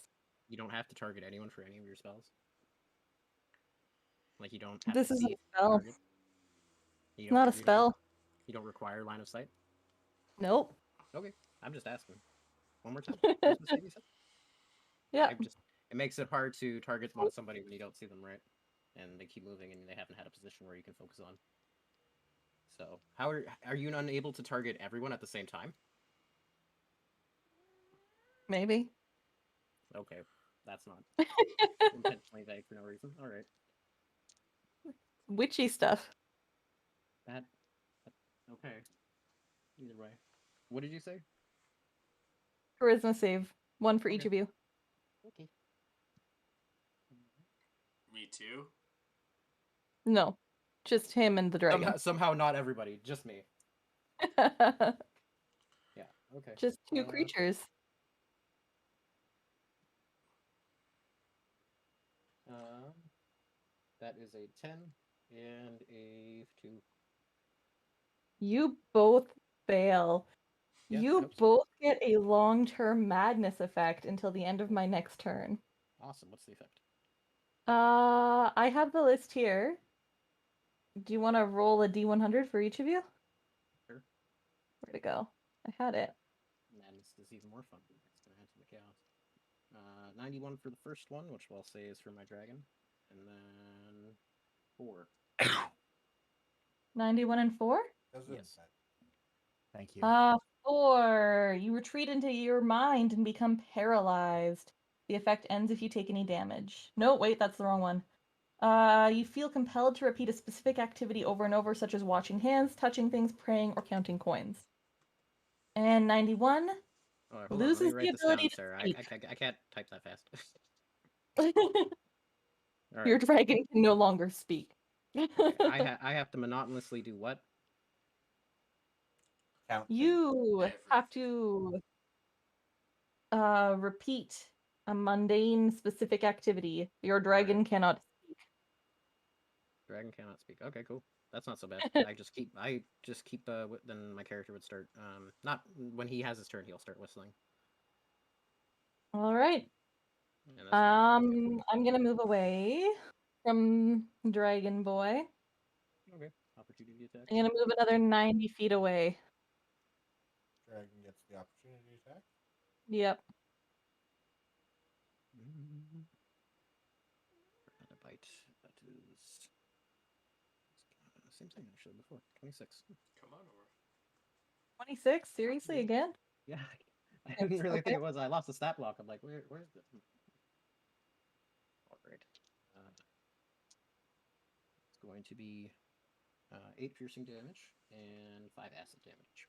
You don't have to target anyone for any of your spells. Like you don't have This to is a see spell. target. You Not a don't. spell. You don't require line of sight. Nope. Okay, I'm just asking. One more time. Charisma save, you said? Yeah. It makes it hard to target on somebody when you don't see them, right? And they keep moving and they haven't had a position where you can focus on. So how are you unable to target everyone at the same time? Maybe. Okay, that's not intentionally vague for no reason. All right, Witchy stuff. that okay. Either way, what did you say? Charisma save. One for each Okay. of you. Okay. Me too. No. Just him and the dragon. Somehow not everybody, just me. Yeah. Okay. Just two creatures. That is a 10 and a 2. You both fail. Yeah, I You hope so. both get a long-term madness effect until the end of my next turn. Awesome. What's the effect? I have the list here. Do you want to roll a D100 for each of you? Sure. Where'd it go? I had it. Madness is even more fun. It's gonna add to the chaos. 91 for the first one, which I'll say is for my dragon, and then 4. 91 and 4? Yes. Thank you. 4. You retreat into your mind and become paralyzed. The effect ends if you take any damage. No, wait, that's the wrong one. You feel compelled to repeat a specific activity over and over, such as washing hands, touching things, praying, or counting coins. And 91 Oh, hold on. Let me loses write the this down, ability to sir. speak. I can't type that fast. All Your right. dragon can no longer speak. Okay. I have to monotonously do what? Count things. You have Everything. to repeat a mundane specific activity. Your dragon cannot speak. Dragon cannot speak. Okay, cool. That's not so bad. I just keep then my character would start not when he has his turn, he'll start whistling. All right. And that's what I'm trying to get. I'm gonna move away from Dragon Boy. Okay. Opportunity attack. I'm gonna move another 90 feet away. Dragon gets the opportunity attack. Yep. Another bite. That is same thing actually before. 26. Come on over. 26? Seriously, Yeah. again? Yeah. I didn't really Okay. think it was. I lost the stat block. I'm like, where's this? All right. It's going to be 8 piercing damage and 5 acid damage.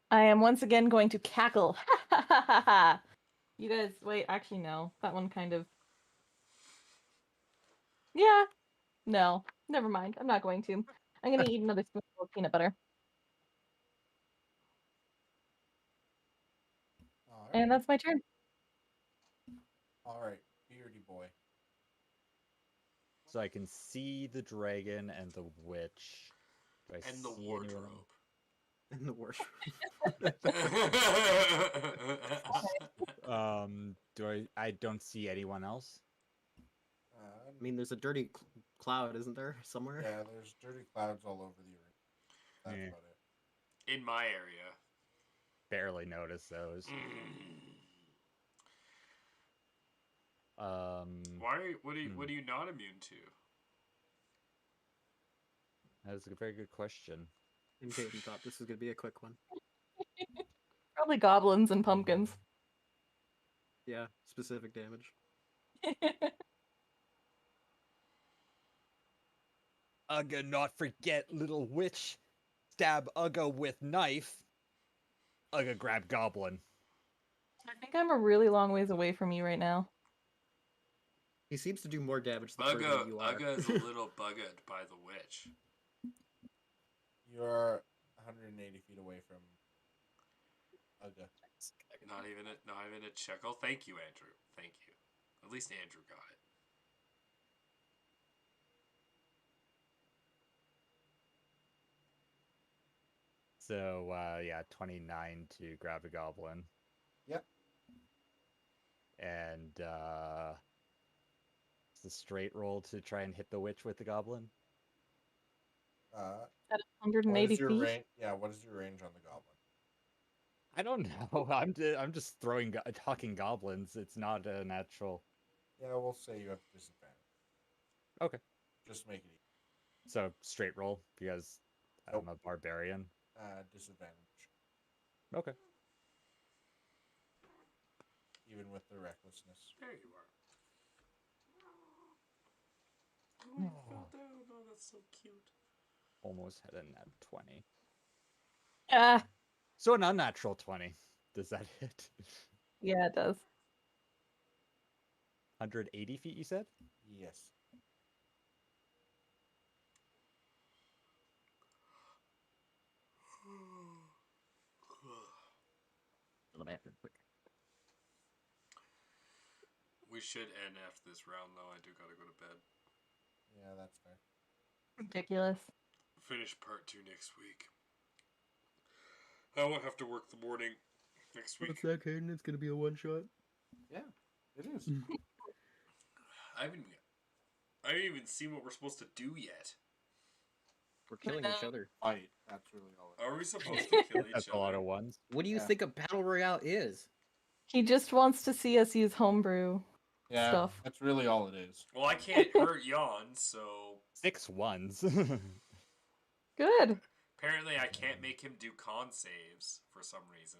I am once again going to cackle. You guys, wait, actually, no. That one kind of. Yeah. No. Never mind. I'm not going to. I'm going to eat another spoonful of peanut butter. All right. And that's my turn. All right. Beardy boy. So I can see the dragon and the witch. Do I And the see anyone wardrobe. else? In the worst. I don't see anyone else. I mean, there's a dirty cloud, isn't there, somewhere? Yeah, there's dirty clouds all over the arena. That's Yeah. about it. In my area. Barely notice those. Why? What are you not immune to? That's a very good question. And Peyton thought this was gonna be a quick one. Probably goblins and pumpkins. Yeah, specific damage. Ugga, not forget, little witch. Stab Ugga with knife. Ugga, grab goblin. I think I'm a really long ways away from you right now. He seems to do more damage the further you are. Ugga is a little bugged by the witch. You're 180 feet away from Ugga. Not even a check. Oh, thank you, Andrew. Thank you. At least Andrew got it. So, yeah, 29 to grab a goblin. Yep. And, it's a straight roll to try and hit the witch with the goblin. At 180 What is your feet? range? Yeah, what is your range on the goblin? I don't know. I'm just talking goblins. It's not a natural. Yeah, we'll say you have disadvantage. Okay. Just make it easy. So straight roll because Nope. I'm a barbarian. Disadvantage. Okay. Even with the recklessness. There you are. Oh, you fell down. Oh, that's so cute. Almost had a nat 20. Ah, So an unnatural 20. Does that hit? yeah, it does. 180 feet, you said? Yes. We should end after this round, though. I do gotta go to bed. Yeah, that's fair. Ridiculous. Finish part 2 next week. I won't have to work the morning next week. What's that, Caden? It's gonna be a one shot. Yeah, it is. I haven't even seen what we're supposed to do yet. We're killing each other. Fight. That's really all it is. Are we supposed to kill That's each a lot other? of ones. What do you Yeah. think a battle royale is? He just wants to see us use homebrew Yeah, stuff. that's really all it is. Well, I can't hurt Jan, so 6 ones. Good. apparently I can't make him do con saves for some reason.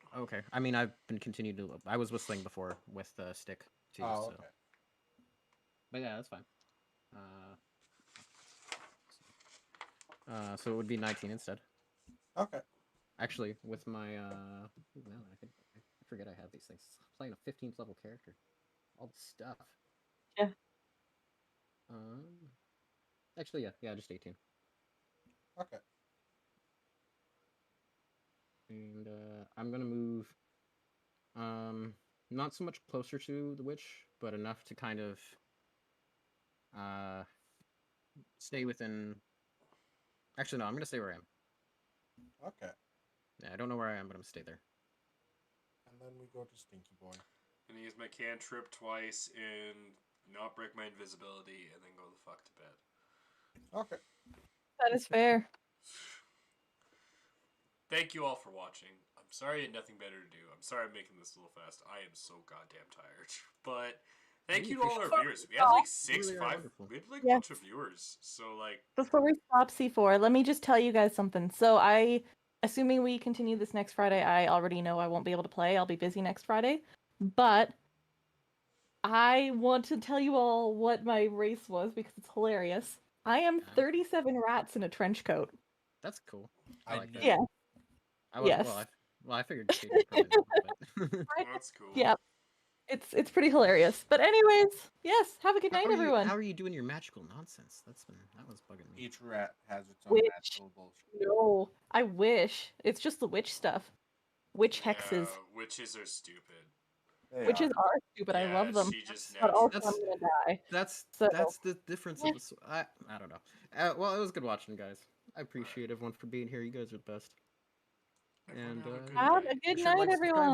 Okay. I mean, I've been continuing to. I was whistling before with the stick too. Oh, So, okay. but yeah, that's fine. So it would be 19 instead. Okay. Actually, with my ooh, now that I think, I forget I have these things. Playing a 15th level character, all the stuff. Yeah. Um. Actually, yeah, just 18. Okay. And I'm gonna move. Not so much closer to the witch, but enough to kind of uh stay within. Actually, no, I'm gonna stay where I am. Okay. Yeah, I don't know where I am, but I'm gonna stay there. And then we go to Stinky Boy. And use my cantrip twice and not break my invisibility, and then go the fuck to bed. Okay. That is fair. Thank you all for watching. I'm sorry I had nothing better to do. I'm sorry I'm making this a little fast. I am so goddamn tired. But thank We you to all our appreciate viewers. We had like Really are five. wonderful. We had like a Yes. bunch of viewers. So like, Before we stop C4, let me just tell you guys something. So assuming we continue this next Friday, I already know I won't be able to play. I'll be busy next Friday. But I want to tell you all what my race was because it's hilarious. I am Yeah. 37 rats in a trench coat. That's cool. I like that. knew. Yeah. I was Yes. well. I figured Katie would probably know, but that's cool. Yeah. It's pretty hilarious. But anyways, yes, have a good night, everyone. How are you doing your magical nonsense? That was bugging me. Each rat has its own Which magical bullshit. no, I wish. It's just the witch stuff. Witch hexes. Yeah, witches are stupid. They Witches are. are stupid. I Yeah, love them. she just But also That's- I'm gonna die. That's So the difference of this. I don't know. Well, it was good watching, guys. I appreciate everyone for being here. You guys are the best. Everyone And have a good have night. a good be sure to night, like, subscribe, everyone.